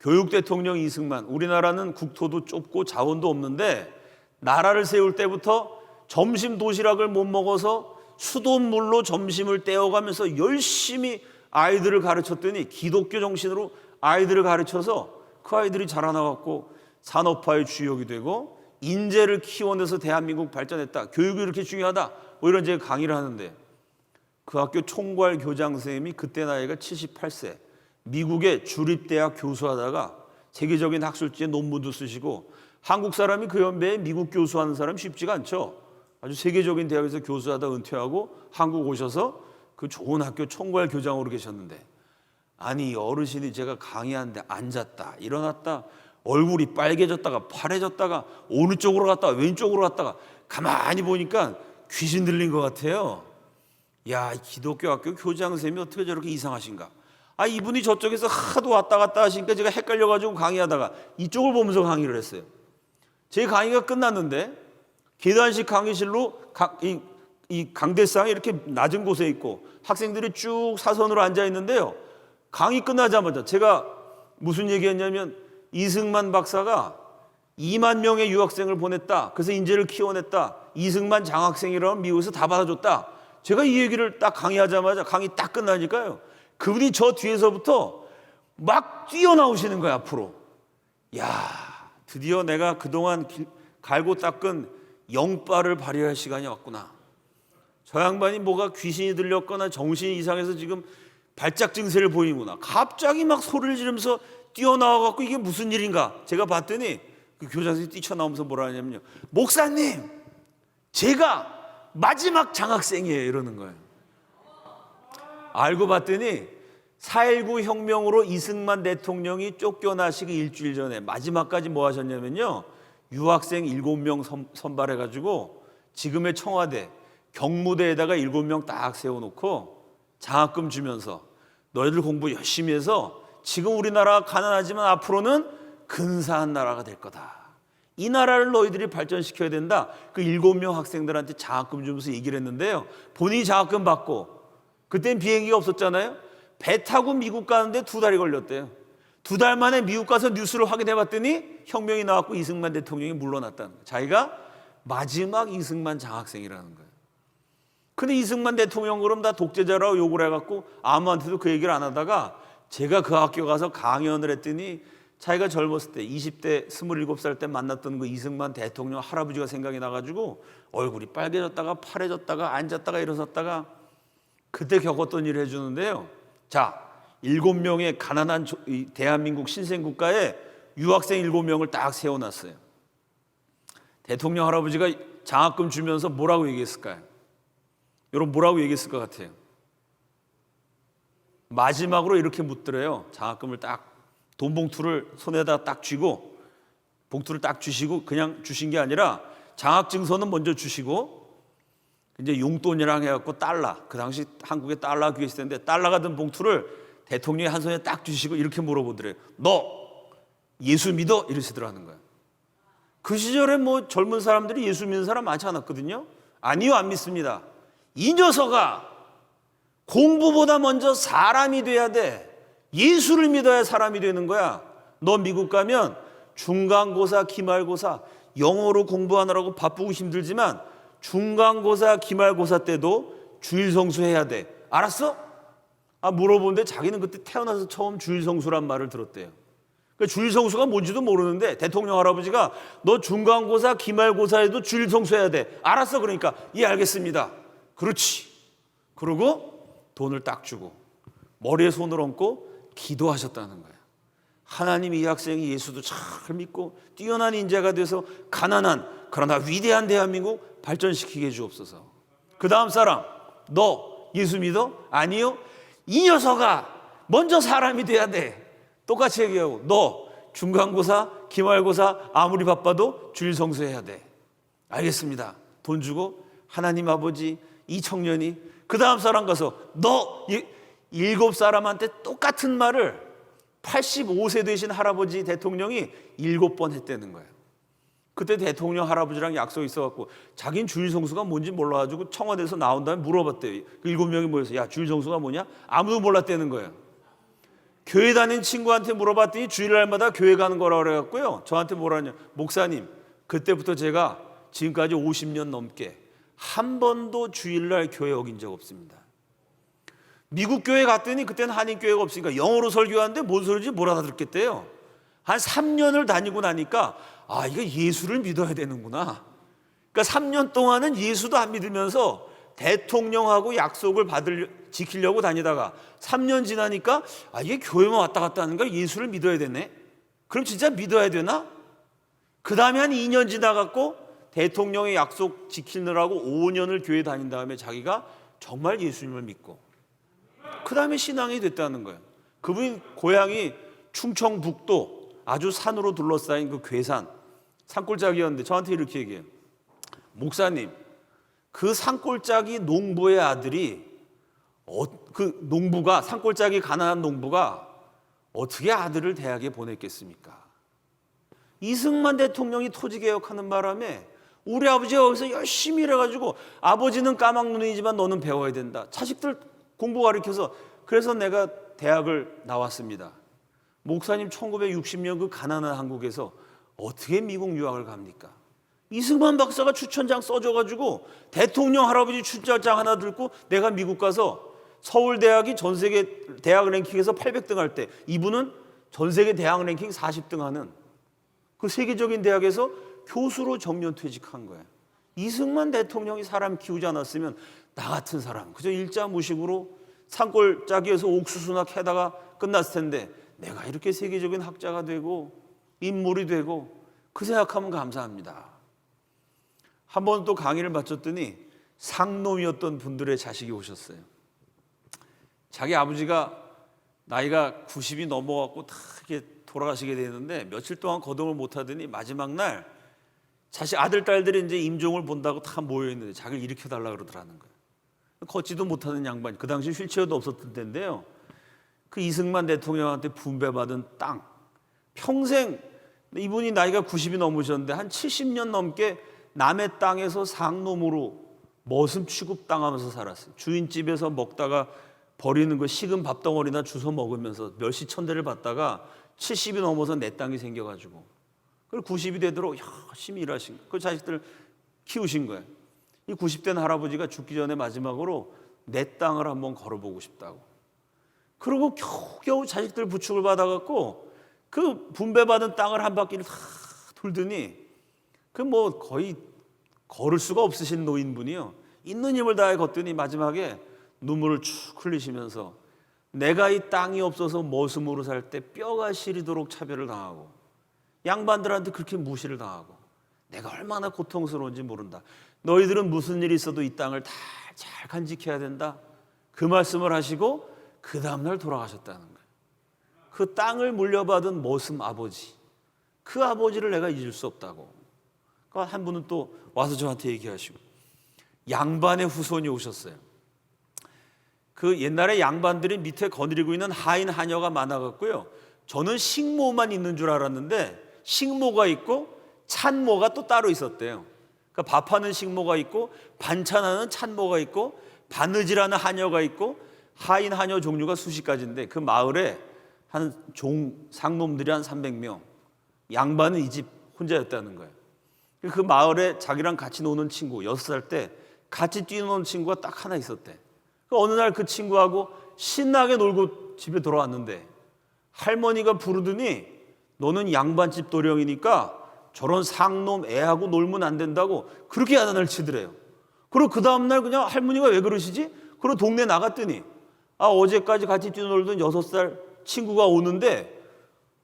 교육 대통령 이승만, 우리나라는 국토도 좁고 자원도 없는데 나라를 세울 때부터 점심 도시락을 못 먹어서 수돗물로 점심을 때워가면서 열심히 아이들을 가르쳤더니 기독교 정신으로 아이들을 가르쳐서 그 아이들이 자라나갖고 산업화의 주역이 되고 인재를 키워내서 대한민국 발전했다. 교육이 이렇게 중요하다. 뭐 이런 제가 강의를 하는데 그 학교 총괄 교장 선생님이 그때 나이가 78세, 미국의 주립대학 교수하다가 세계적인 학술지에 논문도 쓰시고 한국 사람이 그 연배에 미국 교수하는 사람 쉽지가 않죠. 아주 세계적인 대학에서 교수하다 은퇴하고 한국 오셔서 그 좋은 학교 총괄 교장으로 계셨는데, 아니 어르신이 제가 강의하는데 앉았다 일어났다 얼굴이 빨개졌다가 파래졌다가 어느 쪽으로 갔다가 왼쪽으로 갔다가 가만히 보니까 귀신 들린 것 같아요. 야, 기독교 학교 교장 선생님이 어떻게 저렇게 이상하신가. 이분이 저쪽에서 하도 왔다 갔다 하시니까 제가 헷갈려가지고 강의하다가 이쪽을 보면서 강의를 했어요. 제 강의가 끝났는데 계단식 강의실로 이 강대상이 이렇게 낮은 곳에 있고 학생들이 쭉 사선으로 앉아 있는데요. 강의 끝나자마자 제가 무슨 얘기했냐면, 이승만 박사가 2만 명의 유학생을 보냈다. 그래서 인재를 키워냈다. 이승만 장학생이라면 미국에서 다 받아줬다. 제가 이 얘기를 딱 강의하자마자 강의 딱 끝나니까요, 그분이 저 뒤에서부터 막 뛰어나오시는 거야, 앞으로. 야, 드디어 내가 그동안 갈고 닦은 영빨을 발휘할 시간이 왔구나. 저 양반이 뭐가 귀신이 들렸거나 정신이 이상해서 지금 발작 증세를 보이는구나. 갑자기 막 소리를 지르면서 뛰어나와갖고 이게 무슨 일인가. 제가 봤더니 그 교장 선생님이 뛰쳐나오면서 뭐라 하냐면요, 목사님, 제가 마지막 장학생이에요, 이러는 거예요. 알고 봤더니 4.19 혁명으로 이승만 대통령이 쫓겨나시기 일주일 전에 마지막까지 뭐 하셨냐면요, 유학생 7명 선발해가지고 지금의 청와대 경무대에다가 7명 딱 세워놓고 장학금 주면서 너희들 공부 열심히 해서 지금 우리나라가 가난하지만 앞으로는 근사한 나라가 될 거다. 이 나라를 너희들이 발전시켜야 된다. 그 7명 학생들한테 장학금 주면서 얘기를 했는데요, 본인이 장학금 받고, 그땐 비행기가 없었잖아요. 배 타고 미국 가는데 2달이 걸렸대요. 2달 만에 미국 가서 뉴스를 확인해 봤더니 혁명이 나왔고 이승만 대통령이 물러났다는 거예요. 자기가 마지막 이승만 장학생이라는 거예요. 근데 이승만 대통령 그럼 다 독재자라고 욕을 해갖고 아무한테도 그 얘기를 안 하다가 제가 그 학교 가서 강연을 했더니 자기가 젊었을 때 20대 27살 때 만났던 그 이승만 대통령 할아버지가 생각이 나가지고 얼굴이 빨개졌다가 파래졌다가 앉았다가 일어섰다가 그때 겪었던 일을 해주는데요. 자, 7명의 가난한 대한민국 신생국가에 유학생 7명을 딱 세워놨어요. 대통령 할아버지가 장학금 주면서 뭐라고 얘기했을까요? 여러분 뭐라고 얘기했을 것 같아요? 마지막으로 이렇게 묻더래요. 장학금을 딱 돈 봉투를 손에다 딱 쥐고 봉투를 딱 주시고 그냥 주신 게 아니라 장학증서는 먼저 주시고 이제 용돈이랑 해갖고 달러, 그 당시 한국에 달러 귀했을 텐데 달러가 든 봉투를 대통령이 한 손에 딱 주시고 이렇게 물어보더래요. 너 예수 믿어? 이러시더라는 거예요. 그 시절에 뭐 젊은 사람들이 예수 믿는 사람 많지 않았거든요. 아니요, 안 믿습니다. 이 녀석아, 공부보다 먼저 사람이 돼야 돼. 예수를 믿어야 사람이 되는 거야. 너 미국 가면 중간고사, 기말고사 영어로 공부하느라고 바쁘고 힘들지만 중간고사, 기말고사 때도 주일 성수해야 돼. 알았어? 물어보는데 자기는 그때 태어나서 처음 주일 성수란 말을 들었대요. 그러니까 주일 성수가 뭔지도 모르는데 대통령 할아버지가 너 중간고사, 기말고사에도 주일 성수해야 돼. 알았어? 그러니까 예, 알겠습니다. 그렇지. 그러고 돈을 딱 주고 머리에 손을 얹고 기도하셨다는 거예요. 하나님, 이 학생이 예수도 잘 믿고 뛰어난 인재가 돼서 가난한 그러나 위대한 대한민국 발전시키게 주옵소서. 그 다음 사람, 너 예수 믿어? 아니요. 이 녀석아, 먼저 사람이 돼야 돼. 똑같이 얘기하고 너 중간고사, 기말고사 아무리 바빠도 주일 성수해야 돼. 알겠습니다. 돈 주고 하나님 아버지, 이 청년이 그 다음 사람 가서 너 7사람한테 똑같은 말을 85세 되신 할아버지 대통령이 7번 했다는 거예요. 그때 대통령 할아버지랑 약속이 있어갖고 자기는 주일 성수가 뭔지 몰라가지고 청와대에서 나온 다음에 물어봤대요. 그 7명이 모여서 야, 주일 성수가 뭐냐? 아무도 몰랐다는 거예요. 교회 다니는 친구한테 물어봤더니 주일날마다 교회 가는 거라고 그래갖고요, 저한테 뭐라냐, 목사님, 그때부터 제가 지금까지 50년 넘게 한 번도 주일날 교회 어긴 적 없습니다. 미국 교회 갔더니 그때는 한인교회가 없으니까 영어로 설교하는데 뭔 소리인지 못 알아듣겠대요. 한 3년을 다니고 나니까 이거 예수를 믿어야 되는구나. 그러니까 3년 동안은 예수도 안 믿으면서 대통령하고 약속을 지키려고 다니다가 3년 지나니까 이게 교회만 왔다 갔다 하는 걸 예수를 믿어야 되네. 그럼 진짜 믿어야 되나? 그 다음에 한 2년 지나갔고 대통령의 약속 지키느라고 5년을 교회 다닌 다음에 자기가 정말 예수님을 믿고 그 다음에 신앙이 됐다는 거예요. 그분이 고향이 충청북도 아주 산으로 둘러싸인 그 괴산 산골짜기였는데 저한테 이렇게 얘기해요. 목사님, 그 산골짜기 농부의 아들이 그 농부가 산골짜기 가난한 농부가 어떻게 아들을 대학에 보냈겠습니까? 이승만 대통령이 토지개혁하는 바람에 우리 아버지가 거기서 열심히 일해가지고 아버지는 까막눈이지만 너는 배워야 된다. 자식들 공부 가르쳐서 그래서 내가 대학을 나왔습니다. 목사님 1960년 그 가난한 한국에서 어떻게 미국 유학을 갑니까? 이승만 박사가 추천장 써줘가지고 대통령 할아버지 추천장 하나 들고 내가 미국 가서 서울대학이 전세계 대학 랭킹에서 800등 할 때 이분은 전세계 대학 랭킹 40등 하는 그 세계적인 대학에서 교수로 정년퇴직한 거예요. 이승만 대통령이 사람 키우지 않았으면 나 같은 사람 그저 일자무식으로 산골짜기에서 옥수수나 캐다가 끝났을 텐데 내가 이렇게 세계적인 학자가 되고 인물이 되고 그 생각하면 감사합니다. 한 번 또 강의를 마쳤더니 상놈이었던 분들의 자식이 오셨어요. 자기 아버지가 나이가 90이 넘어갖고 다 이렇게 돌아가시게 되는데 며칠 동안 거동을 못하더니 마지막 날 자식 아들 딸들이 이제 임종을 본다고 다 모여 있는데 자기를 일으켜달라 그러더라는 거예요. 걷지도 못하는 양반, 그 당시 휠체어도 없었던 때인데요. 그 이승만 대통령한테 분배받은 땅, 평생 이분이 나이가 90이 넘으셨는데 한 70년 넘게 남의 땅에서 상놈으로 머슴 취급당하면서 살았어요. 주인집에서 먹다가 버리는 거 식은 밥덩어리나 주워 먹으면서 멸시천대를 받다가 70이 넘어서 내 땅이 생겨가지고 그리고 90이 되도록 열심히 일하신 거예요. 그 자식들 키우신 거예요. 이 90된 할아버지가 죽기 전에 마지막으로 내 땅을 한번 걸어보고 싶다고. 그리고 겨우 자식들 부축을 받아갖고 그 분배받은 땅을 한 바퀴를 다 돌더니 그 뭐 거의 걸을 수가 없으신 노인분이요. 있는 힘을 다해 걷더니 마지막에 눈물을 축 흘리시면서 내가 이 땅이 없어서 머슴으로 살 때 뼈가 시리도록 차별을 당하고 양반들한테 그렇게 무시를 당하고 내가 얼마나 고통스러운지 모른다. 너희들은 무슨 일이 있어도 이 땅을 다 잘 간직해야 된다. 그 말씀을 하시고 그 다음날 돌아가셨다는 거예요. 그 땅을 물려받은 머슴 아버지, 그 아버지를 내가 잊을 수 없다고. 그러니까 한 분은 또 와서 저한테 얘기하시고 양반의 후손이 오셨어요. 그 옛날에 양반들이 밑에 거느리고 있는 하인 하녀가 많아갖고요. 저는 식모만 있는 줄 알았는데 식모가 있고 찬모가 또 따로 있었대요. 그러니까 밥하는 식모가 있고 반찬하는 찬모가 있고 바느질하는 하녀가 있고 하인 하녀 종류가 수십 가지인데 그 마을에 한 상놈들이 한 300명, 양반은 이 집 혼자였다는 거예요. 그 마을에 자기랑 같이 노는 친구 6살 때 같이 뛰노는 친구가 딱 하나 있었대. 어느 날 그 친구하고 신나게 놀고 집에 돌아왔는데 할머니가 부르더니 너는 양반집 도령이니까 저런 상놈 애하고 놀면 안 된다고 그렇게 야단을 치더래요. 그리고 그 다음날 그냥 할머니가 왜 그러시지? 그리고 동네 나갔더니 어제까지 같이 뛰놀던 6살 친구가 오는데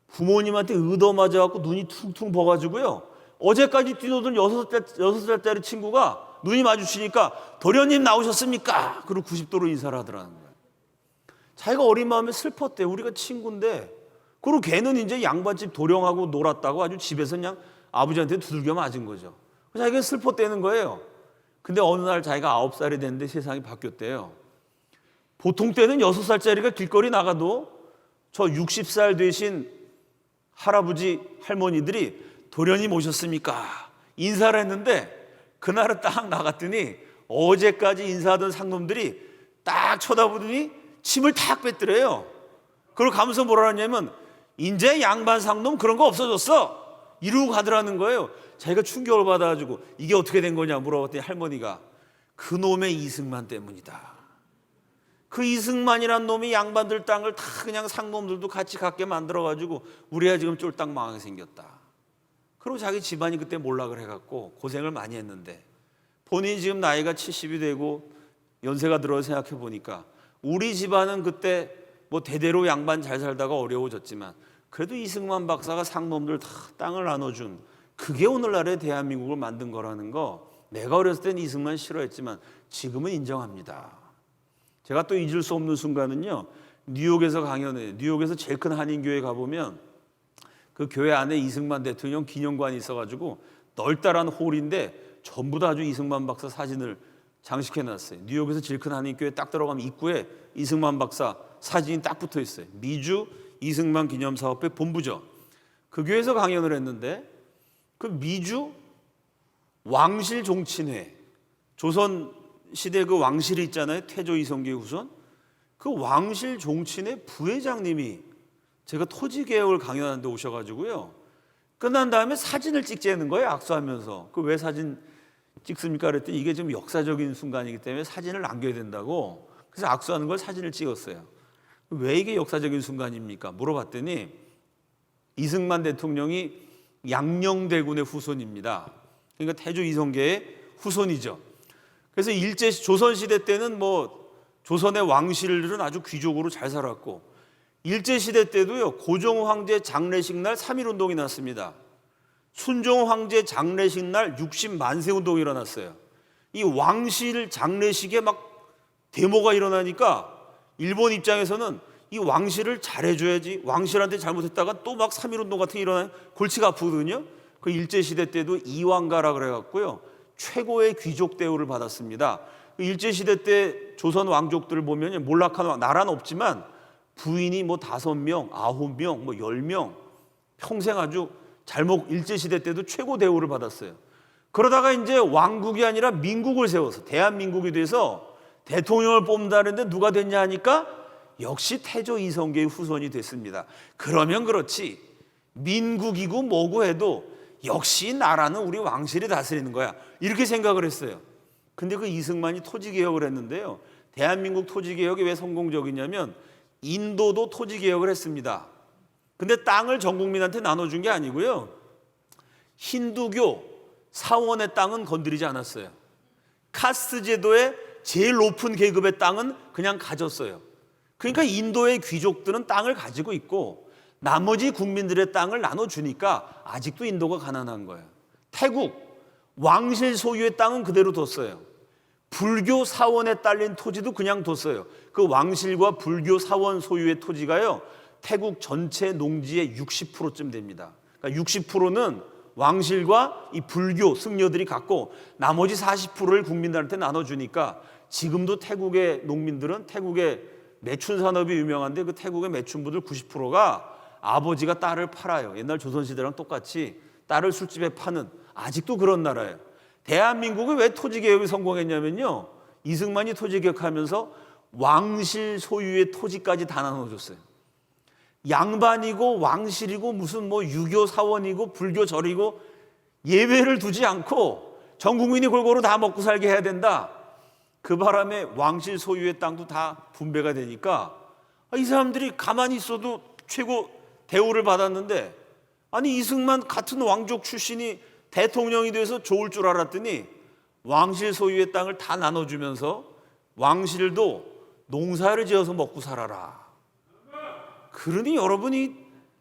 부모님한테 얻어맞아갖고 눈이 퉁퉁 버가지고요. 어제까지 뛰놀던 6살짜리 친구가 눈이 마주치니까 도련님 나오셨습니까? 그리고 90도로 인사를 하더라는 거예요. 자기가 어린 마음에 슬펐대. 우리가 친구인데. 그리고 걔는 이제 양반집 도령하고 놀았다고 아주 집에서 그냥 아버지한테 두들겨 맞은 거죠. 자기가 슬펐대는 거예요. 근데 어느 날 자기가 9살이 됐는데 세상이 바뀌었대요. 보통 때는 6살짜리가 길거리 나가도 저 60살 되신 할아버지 할머니들이 도련님 오셨습니까? 인사를 했는데 그날은 딱 나갔더니 어제까지 인사하던 상놈들이 딱 쳐다보더니 침을 탁 뱉더래요. 그리고 가면서 뭐라 하냐면 이제 양반 상놈 그런 거 없어졌어. 이러고 가더라는 거예요. 자기가 충격을 받아가지고 이게 어떻게 된 거냐 물어봤더니 할머니가 그 놈의 이승만 때문이다. 그 이승만이란 놈이 양반들 땅을 다 그냥 상놈들도 같이 갖게 만들어가지고 우리가 지금 쫄딱 망하게 생겼다. 그리고 자기 집안이 그때 몰락을 해갖고 고생을 많이 했는데 본인이 지금 나이가 70이 되고 연세가 들어서 생각해 보니까 우리 집안은 그때 뭐 대대로 양반 잘 살다가 어려워졌지만 그래도 이승만 박사가 상놈들 다 땅을 나눠준 그게 오늘날의 대한민국을 만든 거라는 거, 내가 어렸을 땐 이승만 싫어했지만 지금은 인정합니다. 제가 또 잊을 수 없는 순간은요, 뉴욕에서 강연해, 뉴욕에서 제일 큰 한인교회 가보면 그 교회 안에 이승만 대통령 기념관이 있어가지고 널따란 홀인데 전부 다 아주 이승만 박사 사진을 장식해놨어요. 뉴욕에서 제일 큰 한인교회 딱 들어가면 입구에 이승만 박사 사진이 딱 붙어 있어요. 미주 이승만 기념사업회 본부죠. 그 교회에서 강연을 했는데 그 미주 왕실 종친회, 조선 시대 그 왕실이 있잖아요. 태조 이성계 후손. 그 왕실 종친회 부회장님이 제가 토지개혁을 강연하는데 오셔가지고요, 끝난 다음에 사진을 찍자는 거예요. 악수하면서. 그 왜 사진 찍습니까? 그랬더니 이게 좀 역사적인 순간이기 때문에 사진을 남겨야 된다고. 그래서 악수하는 걸 사진을 찍었어요. 왜 이게 역사적인 순간입니까? 물어봤더니 이승만 대통령이 양녕대군의 후손입니다. 그러니까 태조 이성계의 후손이죠. 그래서 조선시대 때는 뭐 조선의 왕실들은 아주 귀족으로 잘 살았고, 일제시대 때도요, 고종 황제 장례식 날 3.1운동이 났습니다. 순종 황제 장례식 날 60만세 운동이 일어났어요. 이 왕실 장례식에 막 데모가 일어나니까 일본 입장에서는 이 왕실을 잘해줘야지, 왕실한테 잘못했다가 또 막 3.1운동 같은 게 일어나면 골치가 아프거든요. 그 일제시대 때도 이왕가라 그래갖고요, 최고의 귀족 대우를 받았습니다. 일제시대 때 조선 왕족들을 보면 몰락한 나라는 없지만 부인이 뭐 5명, 9명, 뭐 10명, 평생 아주 일제시대 때도 최고 대우를 받았어요. 그러다가 이제 왕국이 아니라 민국을 세워서 대한민국이 돼서 대통령을 뽑는다는데 누가 됐냐 하니까 역시 태조 이성계의 후손이 됐습니다. 그러면 그렇지, 민국이고 뭐고 해도 역시 나라는 우리 왕실이 다스리는 거야, 이렇게 생각을 했어요. 근데 그 이승만이 토지개혁을 했는데요, 대한민국 토지개혁이 왜 성공적이냐면 인도도 토지개혁을 했습니다. 근데 땅을 전 국민한테 나눠준 게 아니고요, 힌두교 사원의 땅은 건드리지 않았어요. 카스트 제도의 제일 높은 계급의 땅은 그냥 가졌어요. 그러니까 인도의 귀족들은 땅을 가지고 있고 나머지 국민들의 땅을 나눠주니까 아직도 인도가 가난한 거예요. 태국 왕실 소유의 땅은 그대로 뒀어요. 불교 사원에 딸린 토지도 그냥 뒀어요. 그 왕실과 불교 사원 소유의 토지가요, 태국 전체 농지의 60%쯤 됩니다. 그러니까 60%는 왕실과 이 불교 승려들이 갖고 나머지 40%를 국민들한테 나눠주니까 지금도 태국의 농민들은, 태국의 매춘 산업이 유명한데 그 태국의 매춘부들 90%가 아버지가 딸을 팔아요. 옛날 조선시대랑 똑같이 딸을 술집에 파는, 아직도 그런 나라예요. 대한민국이 왜 토지개혁이 성공했냐면요, 이승만이 토지개혁하면서 왕실 소유의 토지까지 다 나눠줬어요. 양반이고 왕실이고 무슨 뭐 유교 사원이고 불교 절이고 예외를 두지 않고 전 국민이 골고루 다 먹고 살게 해야 된다. 그 바람에 왕실 소유의 땅도 다 분배가 되니까 이 사람들이 가만히 있어도 최고 대우를 받았는데, 아니 이승만 같은 왕족 출신이 대통령이 돼서 좋을 줄 알았더니 왕실 소유의 땅을 다 나눠주면서 왕실도 농사를 지어서 먹고 살아라. 그러니 여러분이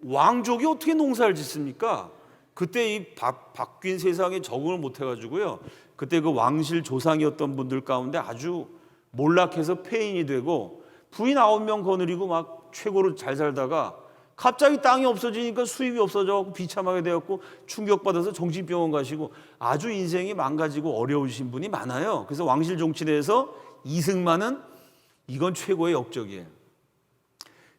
왕족이 어떻게 농사를 짓습니까? 그때 이 바뀐 세상에 적응을 못 해가지고요, 그때 그 왕실 조상이었던 분들 가운데 아주 몰락해서 폐인이 되고 부인 9명 거느리고 막 최고로 잘 살다가 갑자기 땅이 없어지니까 수입이 없어져서 비참하게 되었고 충격받아서 정신병원 가시고 아주 인생이 망가지고 어려우신 분이 많아요. 그래서 왕실 종친회에서 이승만은 이건 최고의 역적이에요.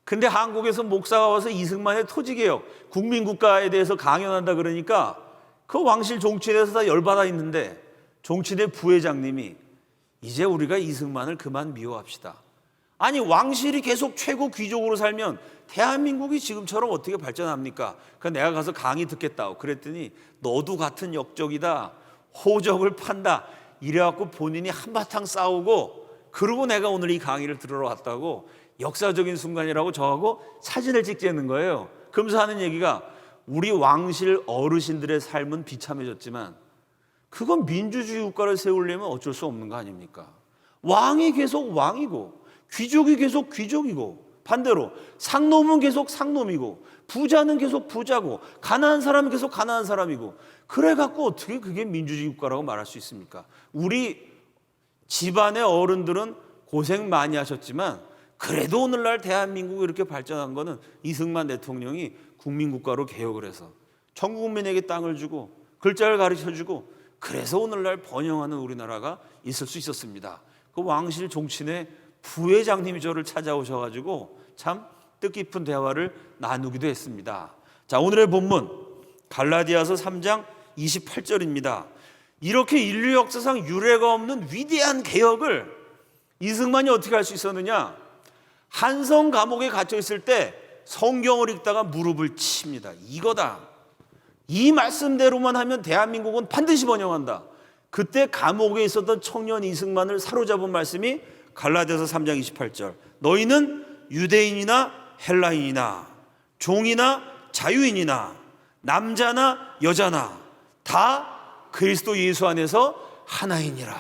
근데 한국에서 목사가 와서 이승만의 토지개혁, 국민국가에 대해서 강연한다 그러니까 그 왕실 종친회에서 다 열받아 있는데 종친회 부회장님이 이제 우리가 이승만을 그만 미워합시다. 아니 왕실이 계속 최고 귀족으로 살면 대한민국이 지금처럼 어떻게 발전합니까? 그러니까 내가 가서 강의 듣겠다고 그랬더니 너도 같은 역적이다, 호적을 판다, 이래갖고 본인이 한바탕 싸우고, 그러고 내가 오늘 이 강의를 들으러 왔다고 역사적인 순간이라고 저하고 사진을 찍자는 거예요. 그러면서 하는 얘기가 우리 왕실 어르신들의 삶은 비참해졌지만 그건 민주주의 국가를 세우려면 어쩔 수 없는 거 아닙니까? 왕이 계속 왕이고 귀족이 계속 귀족이고 반대로 상놈은 계속 상놈이고 부자는 계속 부자고 가난한 사람은 계속 가난한 사람이고, 그래갖고 어떻게 그게 민주주의 국가라고 말할 수 있습니까? 우리 집안의 어른들은 고생 많이 하셨지만 그래도 오늘날 대한민국이 이렇게 발전한 거는 이승만 대통령이 국민국가로 개혁을 해서 전 국민에게 땅을 주고 글자를 가르쳐주고, 그래서 오늘날 번영하는 우리나라가 있을 수 있었습니다. 그 왕실 종친의 부회장님이 저를 찾아오셔가지고 참 뜻깊은 대화를 나누기도 했습니다. 자, 오늘의 본문 갈라디아서 3장 28절입니다. 이렇게 인류 역사상 유례가 없는 위대한 개혁을 이승만이 어떻게 할 수 있었느냐? 한성 감옥에 갇혀 있을 때 성경을 읽다가 무릎을 칩니다. 이거다. 이 말씀대로만 하면 대한민국은 반드시 번영한다. 그때 감옥에 있었던 청년 이승만을 사로잡은 말씀이 갈라디아서 3장 28절. 너희는 유대인이나 헬라인이나 종이나 자유인이나 남자나 여자나 다 그리스도 예수 안에서 하나이니라.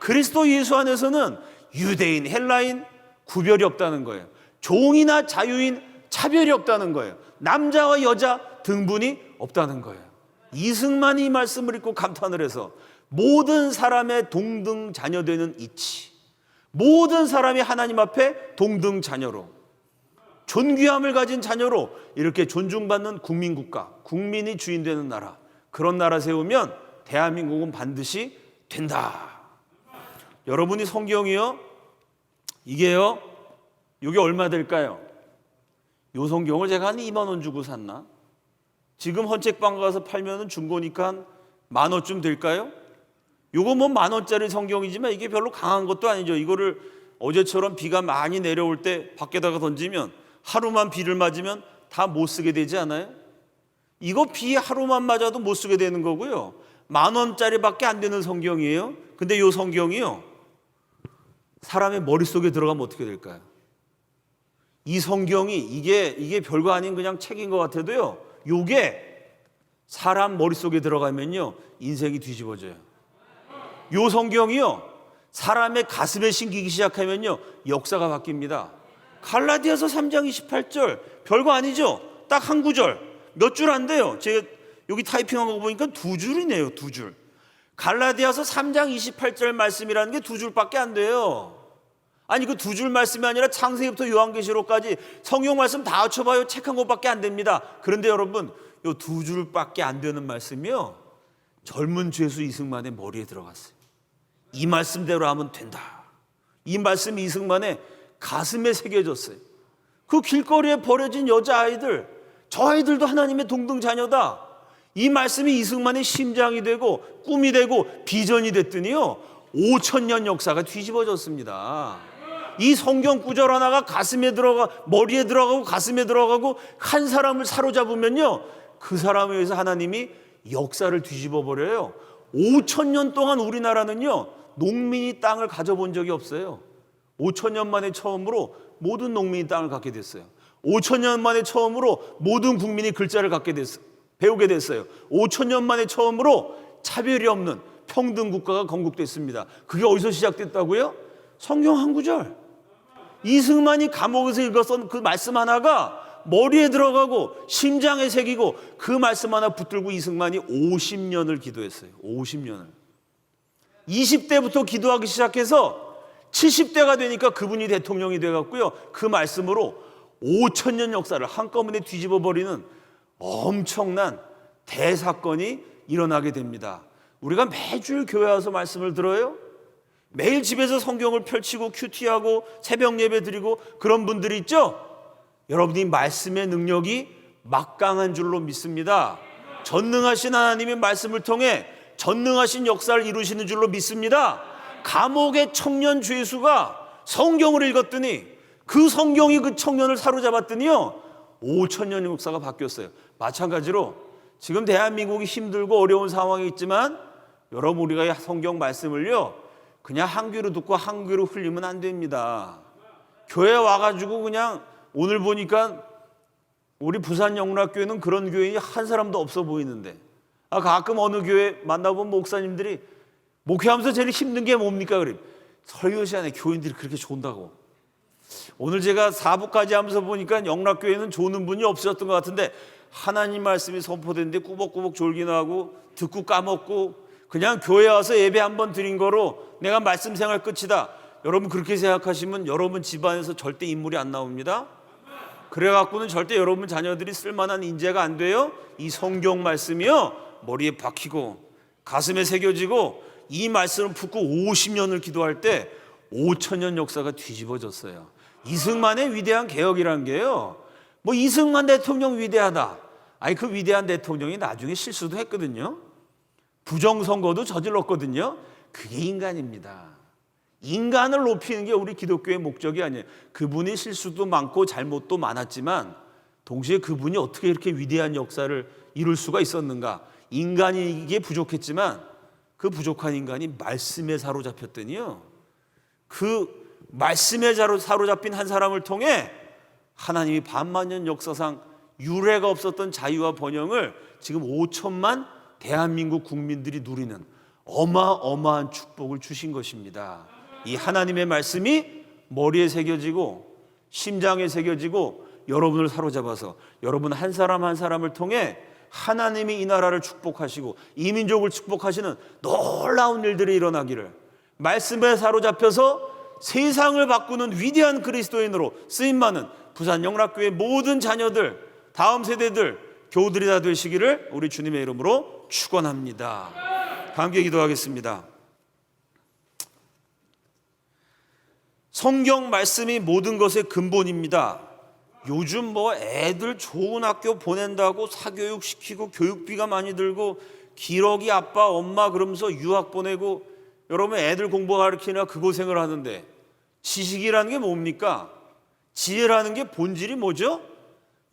그리스도 예수 안에서는 유대인, 헬라인 구별이 없다는 거예요. 종이나 자유인 차별이 없다는 거예요. 남자와 여자 등분이 없다는 거예요. 이승만이 이 말씀을 읽고 감탄을 해서 모든 사람의 동등 자녀되는 이치, 모든 사람이 하나님 앞에 동등 자녀로, 존귀함을 가진 자녀로 이렇게 존중받는 국민국가, 국민이 주인 되는 나라, 그런 나라 세우면 대한민국은 반드시 된다. 여러분이 성경이요, 이게요, 이게 얼마 될까요? 요 성경을 제가 한 2만 원 주고 샀나? 지금 헌책방 가서 팔면은 중고니까 한 10,000원쯤 될까요? 요거 뭐 10,000원짜리 성경이지만 이게 별로 강한 것도 아니죠. 이거를 어제처럼 비가 많이 내려올 때 밖에다가 던지면 하루만 비를 맞으면 다 못 쓰게 되지 않아요? 이거 비 하루만 맞아도 못 쓰게 되는 거고요. 10,000원짜리밖에 안 되는 성경이에요. 근데 요 성경이요, 사람의 머릿속에 들어가면 어떻게 될까요? 이 성경이 이게 별거 아닌 그냥 책인 것 같아도요, 요게 사람 머릿속에 들어가면요 인생이 뒤집어져요. 요 성경이요 사람의 가슴에 심기기 시작하면요 역사가 바뀝니다. 갈라디아서 3장 28절 별거 아니죠? 딱 한 구절, 몇 줄 안 돼요. 제가 여기 타이핑한 거 보니까 2줄이네요. 2줄. 갈라디아서 3장 28절 말씀이라는 게 2줄밖에 안 돼요. 아니 그 2줄 말씀이 아니라 창세기부터 요한계시록까지 성경 말씀 다 합쳐봐요. 책 한 권밖에 안 됩니다. 그런데 여러분 요 2줄밖에 안 되는 말씀이요 젊은 죄수 이승만의 머리에 들어갔어요. 이 말씀대로 하면 된다. 이 말씀이 이승만의 가슴에 새겨졌어요. 그 길거리에 버려진 여자아이들, 저 아이들도 하나님의 동등 자녀다. 이 말씀이 이승만의 심장이 되고 꿈이 되고 비전이 됐더니요 5,000년 역사가 뒤집어졌습니다. 이 성경 구절 하나가 가슴에 들어가, 머리에 들어가고 가슴에 들어가고 한 사람을 사로잡으면요 그 사람에 의해서 하나님이 역사를 뒤집어 버려요. 5,000년 동안 우리나라는요 농민이 땅을 가져본 적이 없어요. 5,000년 만에 처음으로 모든 농민이 땅을 갖게 됐어요. 5,000년 만에 처음으로 모든 국민이 글자를 갖게 됐어요. 배우게 됐어요. 5,000년 만에 처음으로 차별이 없는 평등 국가가 건국됐습니다. 그게 어디서 시작됐다고요? 성경 한 구절. 이승만이 감옥에서 읽었던 그 말씀 하나가 머리에 들어가고 심장에 새기고 그 말씀 하나 붙들고 이승만이 50년을 기도했어요. 50년을. 20대부터 기도하기 시작해서 70대가 되니까 그분이 대통령이 돼갖고요. 그 말씀으로 5,000년 역사를 한꺼번에 뒤집어 버리는 엄청난 대사건이 일어나게 됩니다. 우리가 매주 교회 와서 말씀을 들어요. 매일 집에서 성경을 펼치고 큐티하고 새벽 예배 드리고 그런 분들이 있죠. 여러분이 말씀의 능력이 막강한 줄로 믿습니다. 전능하신 하나님의 말씀을 통해 전능하신 역사를 이루시는 줄로 믿습니다. 감옥의 청년 죄수가 성경을 읽었더니 그 성경이 그 청년을 사로잡았더니요 5,000년 역사가 바뀌었어요. 마찬가지로 지금 대한민국이 힘들고 어려운 상황이 있지만 여러분 우리가 성경 말씀을요 그냥 한 귀로 듣고 한 귀로 흘리면 안 됩니다. 교회 와가지고 그냥 오늘 보니까 우리 부산 영락교회는 그런 교인이 한 사람도 없어 보이는데 가끔 어느 교회 만나본 목사님들이 목회하면서 제일 힘든 게 뭡니까? 그래 설교 시간에 교인들이 그렇게 좋은다고. 오늘 제가 4부까지 하면서 보니까 영락교회는 조는 분이 없으셨던 것 같은데 하나님 말씀이 선포되는데 꾸벅꾸벅 졸기나 하고 듣고 까먹고 그냥 교회 와서 예배 한번 드린 거로 내가 말씀 생활 끝이다. 여러분 그렇게 생각하시면 여러분 집안에서 절대 인물이 안 나옵니다. 그래갖고는 절대 여러분 자녀들이 쓸만한 인재가 안 돼요. 이 성경 말씀이요 머리에 박히고 가슴에 새겨지고 이 말씀을 붙고 50년을 기도할 때 5,000년 역사가 뒤집어졌어요. 이승만의 위대한 개혁이란 게요, 뭐 이승만 대통령 위대하다. 아니 그 위대한 대통령이 나중에 실수도 했거든요. 부정선거도 저질렀거든요. 그게 인간입니다. 인간을 높이는 게 우리 기독교의 목적이 아니에요. 그분이 실수도 많고 잘못도 많았지만 동시에 그분이 어떻게 이렇게 위대한 역사를 이룰 수가 있었는가. 인간이기에 부족했지만 그 부족한 인간이 말씀에 사로잡혔더니요, 그 말씀에 사로잡힌 한 사람을 통해 하나님이 반만년 역사상 유례가 없었던 자유와 번영을 지금 5천만 대한민국 국민들이 누리는 어마어마한 축복을 주신 것입니다. 이 하나님의 말씀이 머리에 새겨지고 심장에 새겨지고 여러분을 사로잡아서 여러분 한 사람 한 사람을 통해 하나님이 이 나라를 축복하시고 이 민족을 축복하시는 놀라운 일들이 일어나기를, 말씀에 사로잡혀서 세상을 바꾸는 위대한 그리스도인으로 쓰임받는 부산 영락교회 모든 자녀들, 다음 세대들, 교우들이 다 되시기를 우리 주님의 이름으로 축원합니다. 함께 기도하겠습니다. 성경 말씀이 모든 것의 근본입니다. 요즘 뭐 애들 좋은 학교 보낸다고 사교육 시키고 교육비가 많이 들고 기러기 아빠 엄마 그러면서 유학 보내고 여러분 애들 공부 가르치나 그 고생을 하는데 지식이라는 게 뭡니까? 지혜라는 게 본질이 뭐죠?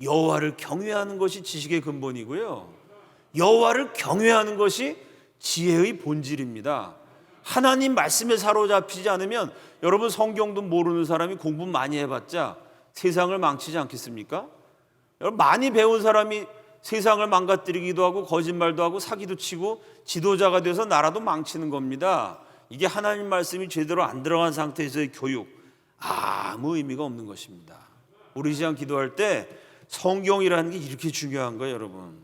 여호와를 경외하는 것이 지식의 근본이고요, 여호와를 경외하는 것이 지혜의 본질입니다. 하나님 말씀에 사로잡히지 않으면 여러분 성경도 모르는 사람이 공부 많이 해봤자 세상을 망치지 않겠습니까? 여러분 많이 배운 사람이 세상을 망가뜨리기도 하고 거짓말도 하고 사기도 치고 지도자가 돼서 나라도 망치는 겁니다. 이게 하나님 말씀이 제대로 안 들어간 상태에서의 교육, 아무 의미가 없는 것입니다. 우리 시간 기도할 때 성경이라는 게 이렇게 중요한 거예요. 여러분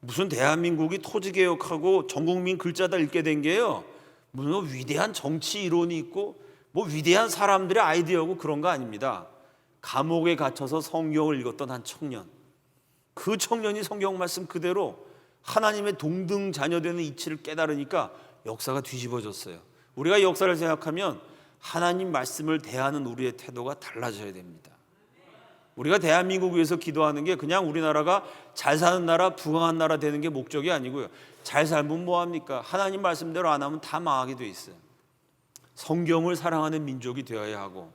무슨 대한민국이 토지개혁하고 전국민 글자 다 읽게 된 게요, 무슨 위대한 정치 이론이 있고 뭐 위대한 사람들의 아이디어고 그런 거 아닙니다. 감옥에 갇혀서 성경을 읽었던 한 청년, 그 청년이 성경 말씀 그대로 하나님의 동등 자녀되는 이치를 깨달으니까 역사가 뒤집어졌어요. 우리가 역사를 생각하면 하나님 말씀을 대하는 우리의 태도가 달라져야 됩니다. 우리가 대한민국 위해서 기도하는 게 그냥 우리나라가 잘 사는 나라, 부강한 나라 되는 게 목적이 아니고요, 잘 살면 뭐합니까? 하나님 말씀대로 안 하면 다 망하게 돼 있어요. 성경을 사랑하는 민족이 되어야 하고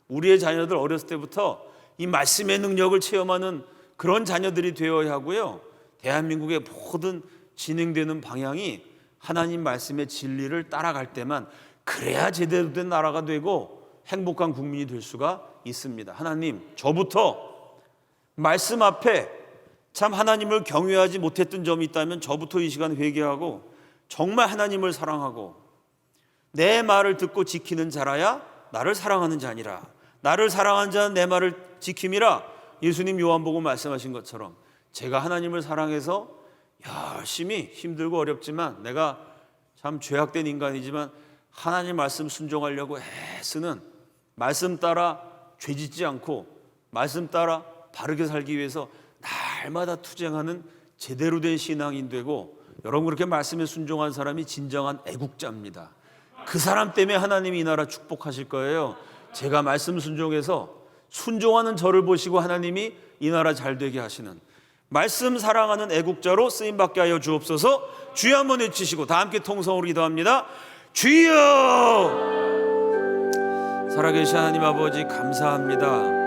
우리의 자녀들 어렸을 때부터 이 말씀의 능력을 체험하는 그런 자녀들이 되어야 하고요, 대한민국의 모든 진행되는 방향이 하나님 말씀의 진리를 따라갈 때만 그래야 제대로 된 나라가 되고 행복한 국민이 될 수가 있습니다. 하나님, 저부터 말씀 앞에 참 하나님을 경외하지 못했던 점이 있다면 저부터 이 시간 회개하고 정말 하나님을 사랑하고 내 말을 듣고 지키는 자라야 나를 사랑하는 자니라. 나를 사랑하는 자는 내 말을 지킴이라. 예수님 요한복음 말씀하신 것처럼 제가 하나님을 사랑해서 열심히 힘들고 어렵지만 내가 참 죄악된 인간이지만 하나님 말씀 순종하려고 애쓰는, 말씀 따라 죄짓지 않고 말씀 따라 바르게 살기 위해서 날마다 투쟁하는 제대로 된 신앙인 되고, 여러분 그렇게 말씀에 순종한 사람이 진정한 애국자입니다. 그 사람 때문에 하나님이 이 나라 축복하실 거예요. 제가 말씀 순종해서 순종하는 저를 보시고 하나님이 이 나라 잘 되게 하시는 말씀 사랑하는 애국자로 쓰임받게 하여 주옵소서. 주여 한번 외치시고 다 함께 통성으로 기도합니다. 주여! 살아계신 하나님 아버지 감사합니다.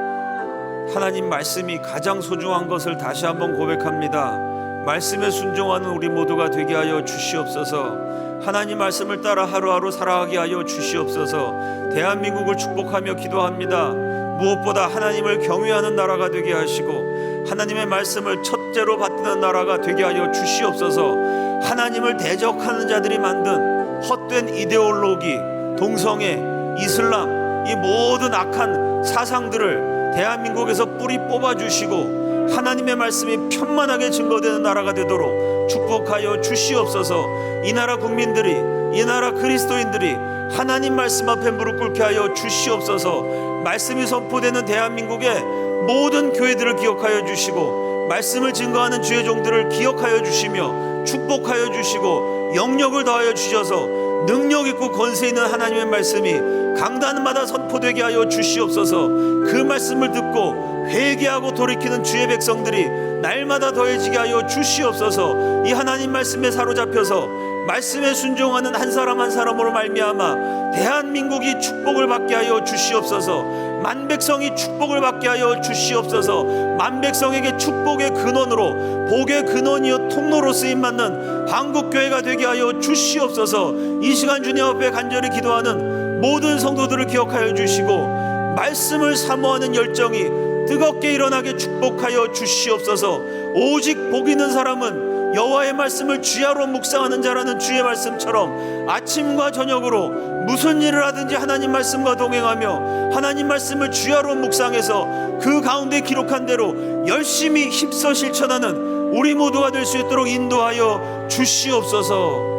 하나님 말씀이 가장 소중한 것을 다시 한번 고백합니다. 말씀에 순종하는 우리 모두가 되게 하여 주시옵소서. 하나님 말씀을 따라 하루하루 살아가게 하여 주시옵소서. 대한민국을 축복하며 기도합니다. 무엇보다 하나님을 경외하는 나라가 되게 하시고 하나님의 말씀을 첫째로 받드는 나라가 되게 하여 주시옵소서. 하나님을 대적하는 자들이 만든 헛된 이데올로기, 동성애, 이슬람, 이 모든 악한 사상들을 대한민국에서 뿌리 뽑아주시고 하나님의 말씀이 편만하게 증거되는 나라가 되도록 축복하여 주시옵소서. 이 나라 국민들이, 이 나라 그리스도인들이 하나님 말씀 앞에 무릎 꿇게 하여 주시옵소서. 말씀이 선포되는 대한민국의 모든 교회들을 기억하여 주시고 말씀을 증거하는 주의 종들을 기억하여 주시며 축복하여 주시고 영력을 더하여 주셔서 능력 있고 권세 있는 하나님의 말씀이 강단마다 선포되게 하여 주시옵소서. 그 말씀을 듣고 회개하고 돌이키는 주의 백성들이 날마다 더해지게 하여 주시옵소서. 이 하나님 말씀에 사로잡혀서 말씀에 순종하는 한 사람 한 사람으로 말미암아 대한민국이 축복을 받게 하여 주시옵소서. 만백성이 축복을 받게 하여 주시옵소서. 만백성에게 축복의 근원으로 복의 근원이요 통로로 쓰임받는 한국교회가 되게 하여 주시옵소서. 이 시간 주님 앞에 간절히 기도하는 모든 성도들을 기억하여 주시고 말씀을 사모하는 열정이 뜨겁게 일어나게 축복하여 주시옵소서. 오직 복 있는 사람은 여호와의 말씀을 주야로 묵상하는 자라는 주의 말씀처럼 아침과 저녁으로 무슨 일을 하든지 하나님 말씀과 동행하며 하나님 말씀을 주야로 묵상해서 그 가운데 기록한 대로 열심히 힘써 실천하는 우리 모두가 될 수 있도록 인도하여 주시옵소서.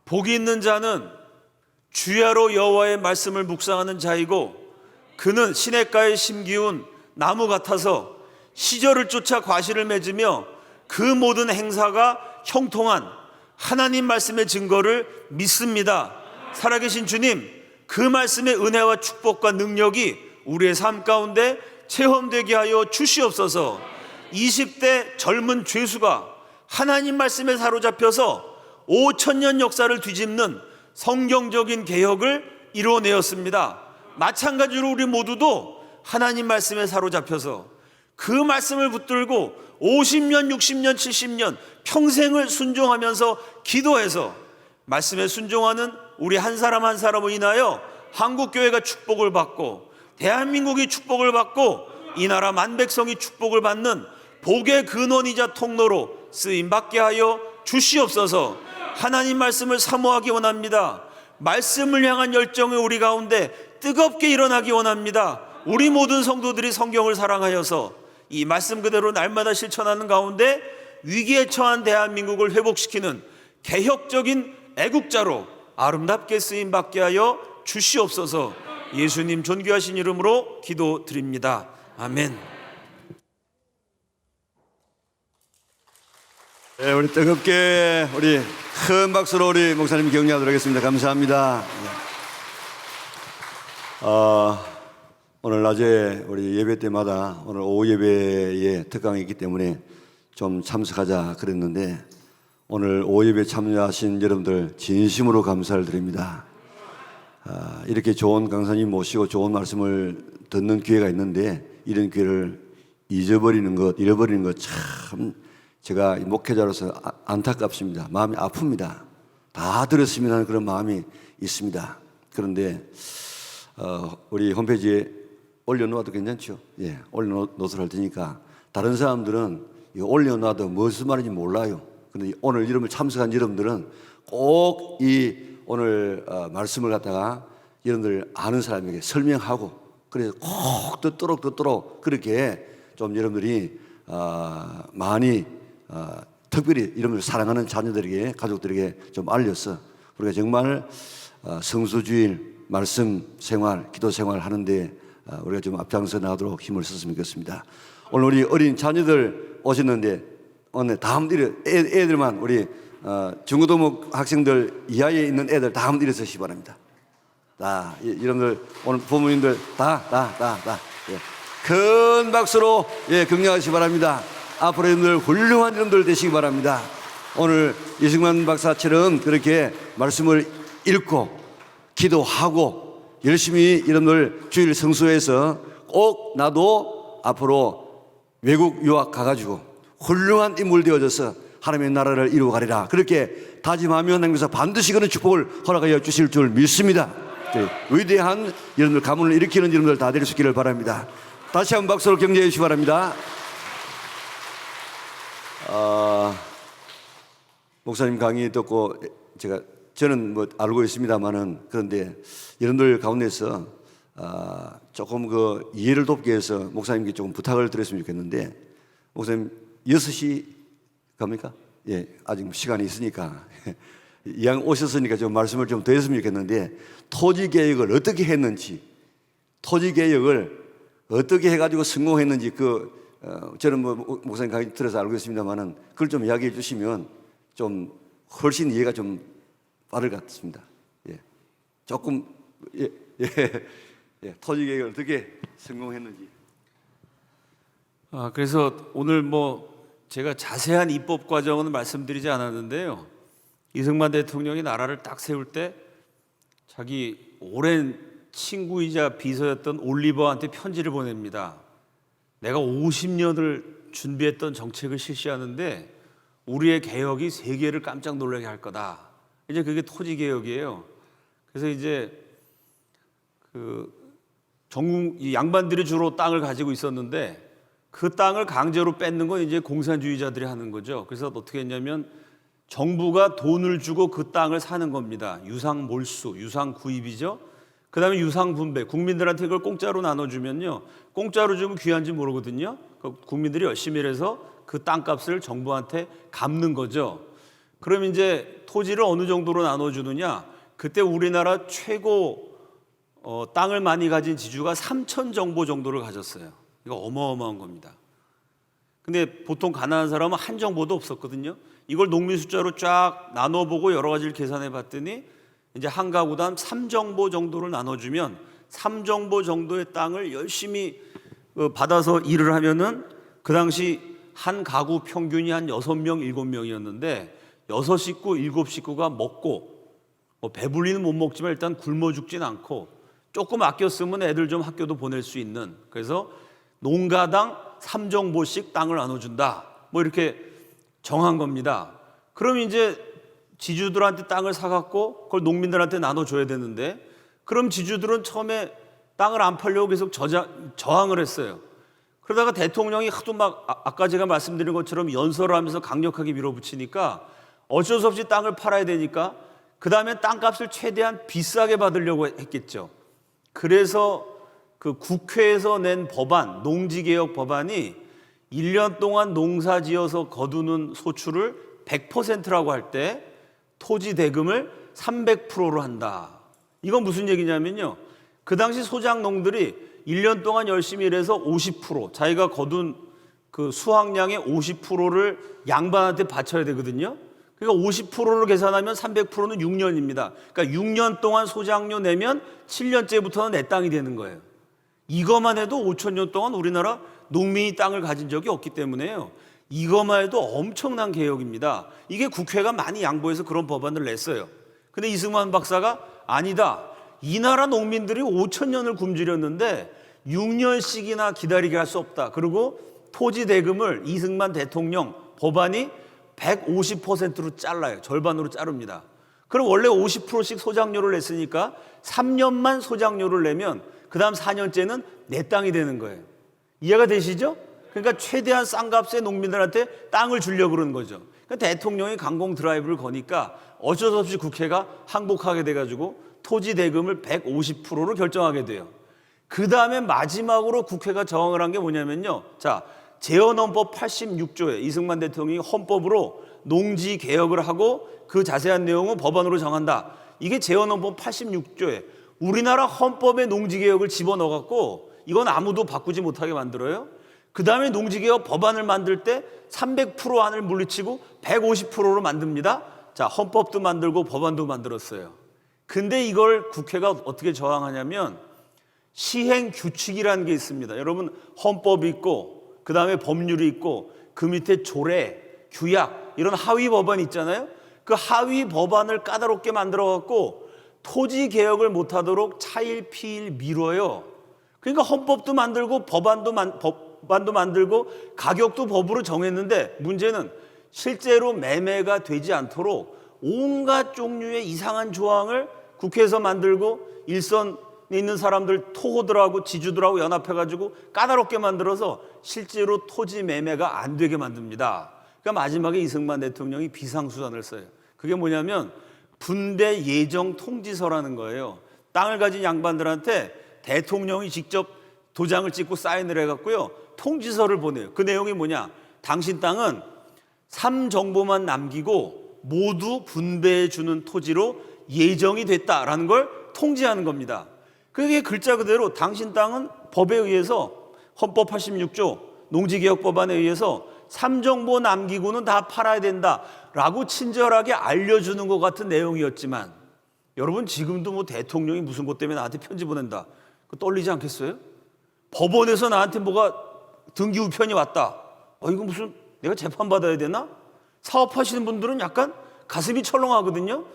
복이 있는 자는 주야로 여호와의 말씀을 묵상하는 자이고 그는 시냇가에 심기운 나무 같아서 시절을 쫓아 과실을 맺으며 그 모든 행사가 형통한 하나님 말씀의 증거를 믿습니다. 살아계신 주님, 그 말씀의 은혜와 축복과 능력이 우리의 삶 가운데 체험되게 하여 주시옵소서. 20대 젊은 죄수가 하나님 말씀에 사로잡혀서 5,000년 역사를 뒤집는 성경적인 개혁을 이루어내었습니다. 마찬가지로 우리 모두도 하나님 말씀에 사로잡혀서 그 말씀을 붙들고 50년, 60년, 70년 평생을 순종하면서 기도해서 말씀에 순종하는 우리 한 사람 한 사람을 인하여 한국교회가 축복을 받고 대한민국이 축복을 받고 이 나라 만백성이 축복을 받는 복의 근원이자 통로로 쓰임받게 하여 주시옵소서. 하나님 말씀을 사모하기 원합니다. 말씀을 향한 열정이 우리 가운데 뜨겁게 일어나기 원합니다. 우리 모든 성도들이 성경을 사랑하여서 이 말씀 그대로 날마다 실천하는 가운데 위기에 처한 대한민국을 회복시키는 개혁적인 애국자로 아름답게 쓰임받게 하여 주시옵소서. 예수님 존귀하신 이름으로 기도드립니다. 아멘. 네, 우리 뜨겁게 우리 큰 박수로 우리 목사님 격려하도록 하겠습니다. 감사합니다. 오늘 낮에 우리 예배 때마다 오늘 오후 예배에 특강이 있기 때문에 좀 참석하자 그랬는데 오늘 오후 예배 참여하신 여러분들 진심으로 감사를 드립니다. 이렇게 좋은 강사님 모시고 좋은 말씀을 듣는 기회가 있는데 이런 기회를 잃어버리는 것 참 제가 목회자로서 안타깝습니다. 마음이 아픕니다. 다 들었으면 하는 그런 마음이 있습니다. 그런데 우리 홈페이지에 올려놓아도 괜찮죠? 예, 올려놓도록 할 테니까 다른 사람들은 이거 올려놔도 무슨 말인지 몰라요. 그런데 오늘 이름을 참석한 여러분들은 꼭 이 오늘 말씀을 갖다가 여러분들 아는 사람에게 설명하고 그래서 꼭 듣도록 그렇게 좀 여러분들이 많이 특별히 여러분들 사랑하는 자녀들에게 가족들에게 좀 알려서 우리가 정말 성수주일 말씀 생활 기도 생활 하는데 우리가 좀 앞장서 나가도록 힘을 썼으면 좋겠습니다. 오늘 우리 어린 자녀들 오셨는데 오늘 다음 애들만 우리 중고등부 학생들 이하에 있는 애들 다음 일어서시기 바랍니다. 다 여러분들 오늘 부모님들 예. 큰 박수로 예, 격려하시기 바랍니다. 앞으로 여러분들 훌륭한 여러분들 되시기 바랍니다. 오늘 이승만 박사처럼 그렇게 말씀을 읽고 기도하고 열심히 여러분들 주일 성수해서 꼭 나도 앞으로 외국 유학 가가지고 훌륭한 인물 되어져서 하나님의 나라를 이루어가리라 그렇게 다짐하면 하나님께서 반드시 그런 축복을 허락하여 주실 줄 믿습니다. 위대한 여러분들 가문을 일으키는 여러분들 다 될 수 있기를 바랍니다. 다시 한번 박수로 격려해 주시기 바랍니다. 목사님 강의 듣고 저는 뭐 알고 있습니다만은 그런데 여러분들 가운데서 조금 그 이해를 돕기 위해서 목사님께 조금 부탁을 드렸으면 좋겠는데 목사님 6시 갑니까? 예, 아직 시간이 있으니까 이왕 오셨으니까 좀 말씀을 좀 드렸으면 좋겠는데 토지 개혁을 어떻게 했는지 토지 개혁을 어떻게 해가지고 성공했는지 저는 뭐 목사님 강의 들어서 알고 있습니다만은 그걸 좀 이야기해 주시면 좀 훨씬 이해가 좀 빠를 것 같습니다. 예, 조금 토지 개혁을 어떻게 성공했는지. 그래서 오늘 뭐 제가 자세한 입법 과정은 말씀드리지 않았는데요. 이승만 대통령이 나라를 딱 세울 때 자기 오랜 친구이자 비서였던 올리버한테 편지를 보냅니다. 내가 50년을 준비했던 정책을 실시하는데 우리의 개혁이 세계를 깜짝 놀라게 할 거다. 이제 그게 토지 개혁이에요. 그래서 이제 이 양반들이 주로 땅을 가지고 있었는데 그 땅을 강제로 뺏는 건 이제 공산주의자들이 하는 거죠. 그래서 어떻게 했냐면 정부가 돈을 주고 그 땅을 사는 겁니다. 유상 몰수, 유상 구입이죠. 그 다음에 유상 분배, 국민들한테 그걸 공짜로 나눠주면요, 공짜로 주면 귀한지 모르거든요. 국민들이 열심히 일해서 그 땅값을 정부한테 갚는 거죠. 그럼 이제 토지를 어느 정도로 나눠주느냐, 그때 우리나라 최고 땅을 많이 가진 지주가 3,000정보 정도를 가졌어요. 이거 어마어마한 겁니다. 근데 보통 가난한 사람은 한 정보도 없었거든요. 이걸 농민 숫자로 쫙 나눠보고 여러 가지를 계산해 봤더니 이제 한 가구당 3정보 정도를 나눠주면 3정보 정도의 땅을 열심히 받아서 일을 하면은 그 당시 한 가구 평균이 한 6명, 7명이었는데 6식구, 7식구가 먹고 배불리는 못 먹지만 일단 굶어 죽진 않고 조금 아껴 쓰면 애들 좀 학교도 보낼 수 있는, 그래서 농가당 3정보씩 땅을 나눠준다, 뭐 이렇게 정한 겁니다. 그럼 이제 지주들한테 땅을 사갖고 그걸 농민들한테 나눠줘야 되는데, 그럼 지주들은 처음에 땅을 안 팔려고 계속 저항을 했어요. 그러다가 대통령이 하도 막 아까 제가 말씀드린 것처럼 연설을 하면서 강력하게 밀어붙이니까 어쩔 수 없이 땅을 팔아야 되니까 그 다음에 땅값을 최대한 비싸게 받으려고 했겠죠. 그래서 그 국회에서 낸 법안, 농지개혁 법안이 1년 동안 농사 지어서 거두는 소출을 100%라고 할 때 토지 대금을 300%로 한다. 이건 무슨 얘기냐면요, 그 당시 소작농들이 1년 동안 열심히 일해서 50%, 자기가 거둔 그 수확량의 50%를 양반한테 바쳐야 되거든요. 그러니까 50%를 계산하면 300%는 6년입니다. 그러니까 6년 동안 소작료 내면 7년째부터는 내 땅이 되는 거예요. 이것만 해도 5,000년 동안 우리나라 농민이 땅을 가진 적이 없기 때문에요, 이것만 해도 엄청난 개혁입니다. 이게 국회가 많이 양보해서 그런 법안을 냈어요. 근데 이승만 박사가 아니다, 이 나라 농민들이 5,000년을 굶주렸는데 6년씩이나 기다리게 할 수 없다. 그리고 토지 대금을 이승만 대통령 법안이 150%로 잘라요. 절반으로 자릅니다. 그럼 원래 50%씩 소작료를 냈으니까 3년만 소작료를 내면 그 다음 4년째는 내 땅이 되는 거예요. 이해가 되시죠? 그러니까 최대한 싼 값에 농민들한테 땅을 주려고 그러는 거죠. 그러니까 대통령이 강공 드라이브를 거니까 어쩔 수 없이 국회가 항복하게 돼가지고 토지 대금을 150%로 결정하게 돼요. 그 다음에 마지막으로 국회가 저항을 한 게 뭐냐면요, 자, 재헌헌법 86조에 이승만 대통령이 헌법으로 농지 개혁을 하고 그 자세한 내용은 법안으로 정한다. 이게 재헌헌법 86조에 우리나라 헌법에 농지 개혁을 집어넣어갖고 이건 아무도 바꾸지 못하게 만들어요. 그 다음에 농지개혁 법안을 만들 때 300% 안을 물리치고 150%로 만듭니다. 자, 헌법도 만들고 법안도 만들었어요. 근데 이걸 국회가 어떻게 저항하냐면 시행 규칙이라는 게 있습니다. 여러분, 헌법이 있고 그 다음에 법률이 있고 그 밑에 조례, 규약, 이런 하위 법안이 있잖아요. 그 하위 법안을 까다롭게 만들어갖고 토지 개혁을 못하도록 차일피일 미뤄요. 그러니까 헌법도 만들고 법안도 만들고 가격도 법으로 정했는데 문제는 실제로 매매가 되지 않도록 온갖 종류의 이상한 조항을 국회에서 만들고 일선에 있는 사람들, 토호들하고 지주들하고 연합해가지고 까다롭게 만들어서 실제로 토지 매매가 안 되게 만듭니다. 그러니까 마지막에 이승만 대통령이 비상수단을 써요. 그게 뭐냐면 분배 예정 통지서라는 거예요. 땅을 가진 양반들한테 대통령이 직접 도장을 찍고 사인을 해갖고요 통지서를 보내요. 그 내용이 뭐냐? 당신 땅은 3정보만 남기고 모두 분배해 주는 토지로 예정이 됐다라는 걸 통지하는 겁니다. 그게 글자 그대로 당신 땅은 법에 의해서 헌법 86조 농지개혁법안에 의해서 3정보 남기고는 다 팔아야 된다라고 친절하게 알려주는 것 같은 내용이었지만, 여러분 지금도 뭐 대통령이 무슨 것 때문에 나한테 편지 보낸다 그 떨리지 않겠어요? 법원에서 나한테 뭐가 등기 우편이 왔다, 이거 무슨 내가 재판받아야 되나? 사업하시는 분들은 약간 가슴이 철렁하거든요.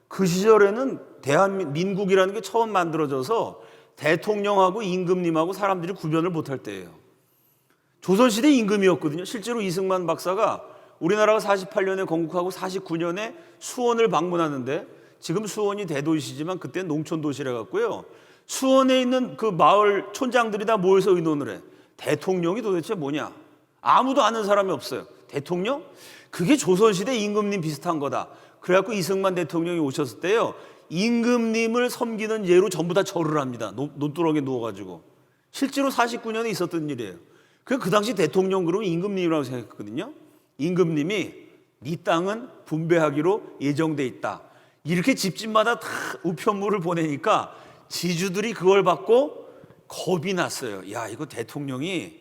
그 시절에는 대한민국이라는 게 처음 만들어져서 대통령하고 임금님하고 사람들이 구별을 못할 때예요. 조선시대 임금이었거든요. 실제로 이승만 박사가 우리나라가 48년에 건국하고 49년에 수원을 방문하는데, 지금 수원이 대도시지만 그때 농촌도시라 갖고요, 수원에 있는 그 마을 촌장들이 다 모여서 의논을 해. 대통령이 도대체 뭐냐? 아무도 아는 사람이 없어요. 대통령? 그게 조선시대 임금님 비슷한 거다. 그래갖고 이승만 대통령이 오셨을 때요, 임금님을 섬기는 예로 전부 다 절을 합니다. 논두렁에 누워가지고. 실제로 49년에 있었던 일이에요. 그 당시 대통령 그러면 임금님이라고 생각했거든요. 임금님이 네 땅은 분배하기로 예정돼 있다, 이렇게 집집마다 다 우편물을 보내니까 지주들이 그걸 받고 겁이 났어요. 야, 이거 대통령이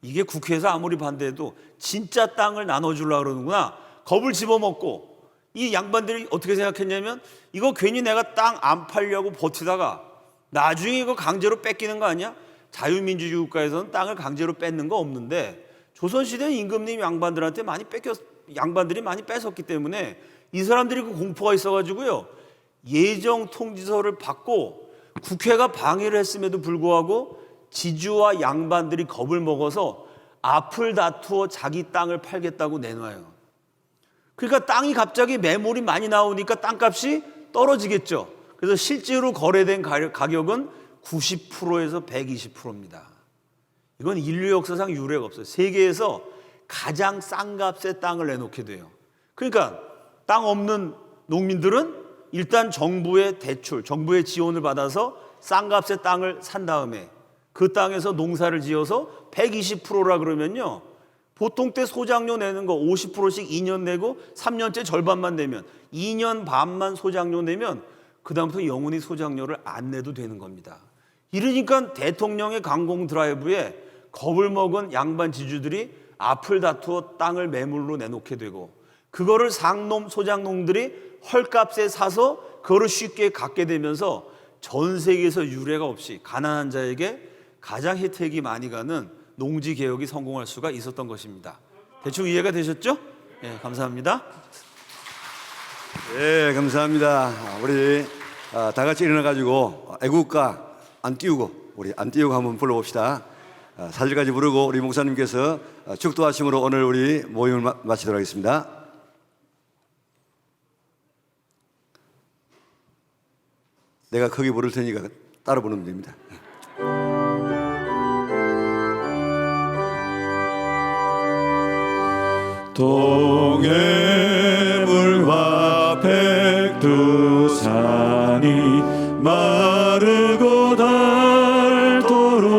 이게 국회에서 아무리 반대해도 진짜 땅을 나눠주려고 그러는구나. 겁을 집어먹고 이 양반들이 어떻게 생각했냐면, 이거 괜히 내가 땅 안 팔려고 버티다가 나중에 이거 강제로 뺏기는 거 아니야? 자유민주주의 국가에서는 땅을 강제로 뺏는 거 없는데, 조선시대 임금님 양반들한테 양반들이 많이 뺏었기 때문에 이 사람들이 그 공포가 있어가지고요, 예정 통지서를 받고 국회가 방해를 했음에도 불구하고 지주와 양반들이 겁을 먹어서 앞을 다투어 자기 땅을 팔겠다고 내놔요. 그러니까 땅이 갑자기 매물이 많이 나오니까 땅값이 떨어지겠죠. 그래서 실제로 거래된 가격은 90%에서 120%입니다. 이건 인류 역사상 유례가 없어요. 세계에서 가장 싼 값의 땅을 내놓게 돼요. 그러니까 땅 없는 농민들은 일단 정부의 대출, 정부의 지원을 받아서 싼 값의 땅을 산 다음에 그 땅에서 농사를 지어서 120%라 그러면요, 보통 때 소장료 내는 거 50%씩 2년 내고 3년째 절반만 내면 2년 반만 소장료 내면 그 다음부터 영원히 소장료를 안 내도 되는 겁니다. 이러니까 대통령의 강공 드라이브에 겁을 먹은 양반 지주들이 앞을 다투어 땅을 매물로 내놓게 되고, 그거를 상놈 소장농들이 헐값에 사서 그거를 쉽게 갖게 되면서 전 세계에서 유례가 없이 가난한 자에게 가장 혜택이 많이 가는 농지개혁이 성공할 수가 있었던 것입니다. 대충 이해가 되셨죠? 네, 감사합니다. 네, 감사합니다. 우리 다 같이 일어나가지고 애국가 안 띄우고, 우리 안 띄우고 한번 불러봅시다. 4절까지 부르고 우리 목사님께서 축도하심으로 오늘 우리 모임을 마치도록 하겠습니다. 내가 크게 부를 테니까 따라 부르면 됩니다. 동해물과 백두산이 마르고 닳도록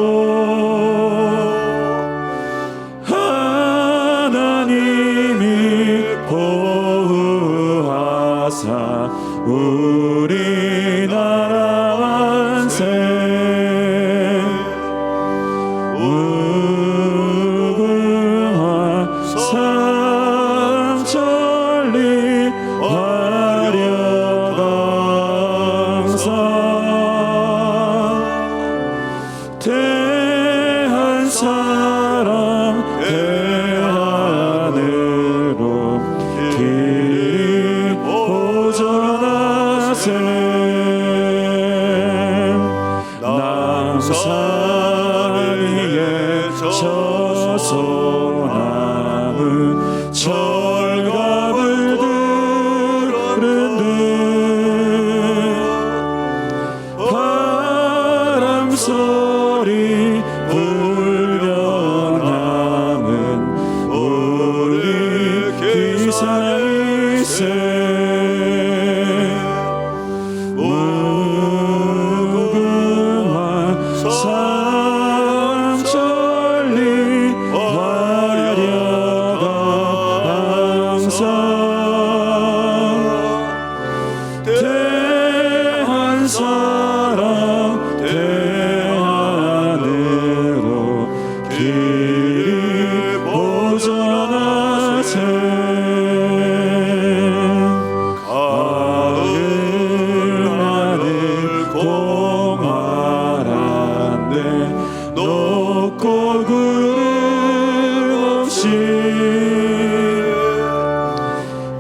하나님이 보호하사 우리나라 완세, 우구와 삼천리 화려강산 대한 사람 대하늘로 길이 보전하세, 남산 위에 저소나무 철갑을 들은 듯 바람 소리 불면 남은 우리 사랑 대안으로 길이 보전하세 가을 하늘 공활한데 높고 구름 없이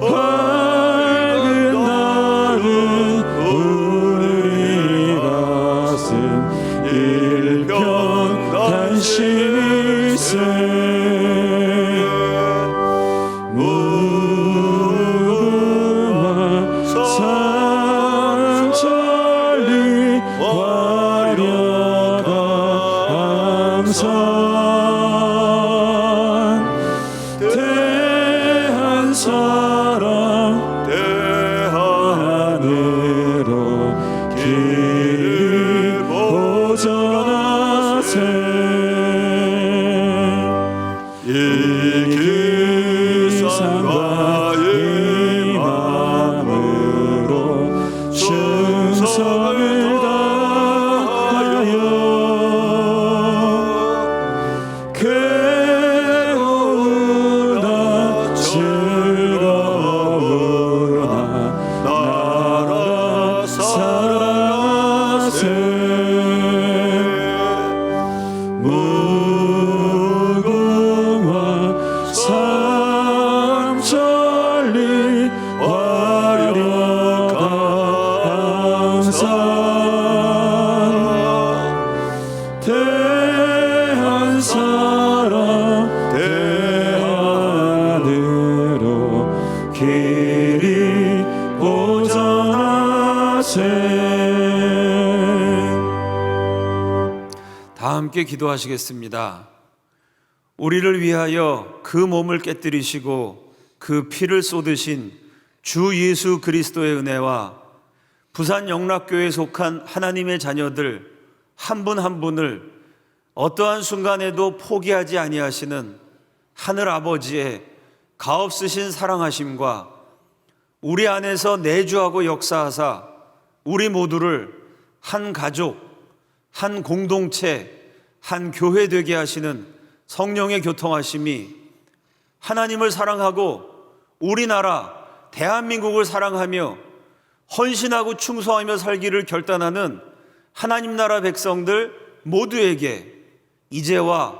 밝은 날은 우리 가슴 일편 단심일세 무궁화 상천리 화려한 항상 대한 사랑 대안으로 길이 보전하세 이 기상과 이 마음으로 충성을 다하여 괴로우나 즐거우나 나라 사랑하세 무궁화 삼천리 화려한 항상 대한 사랑 대안으로 길이 보전하세 다 함께 기도하시겠습니다. 우리를 위하여 그 몸을 깨뜨리시고 그 피를 쏟으신 주 예수 그리스도의 은혜와 부산 영락교회에 속한 하나님의 자녀들 한 분 한 분을 어떠한 순간에도 포기하지 아니하시는 하늘 아버지의 가없으신 사랑하심과 우리 안에서 내주하고 역사하사 우리 모두를 한 가족, 한 공동체, 한 교회 되게 하시는 성령의 교통하심이 하나님을 사랑하고 우리나라 대한민국을 사랑하며 헌신하고 충성하며 살기를 결단하는 하나님 나라 백성들 모두에게 이제와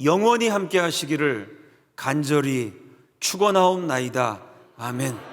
영원히 함께 하시기를 간절히 축원하옵나이다. 아멘.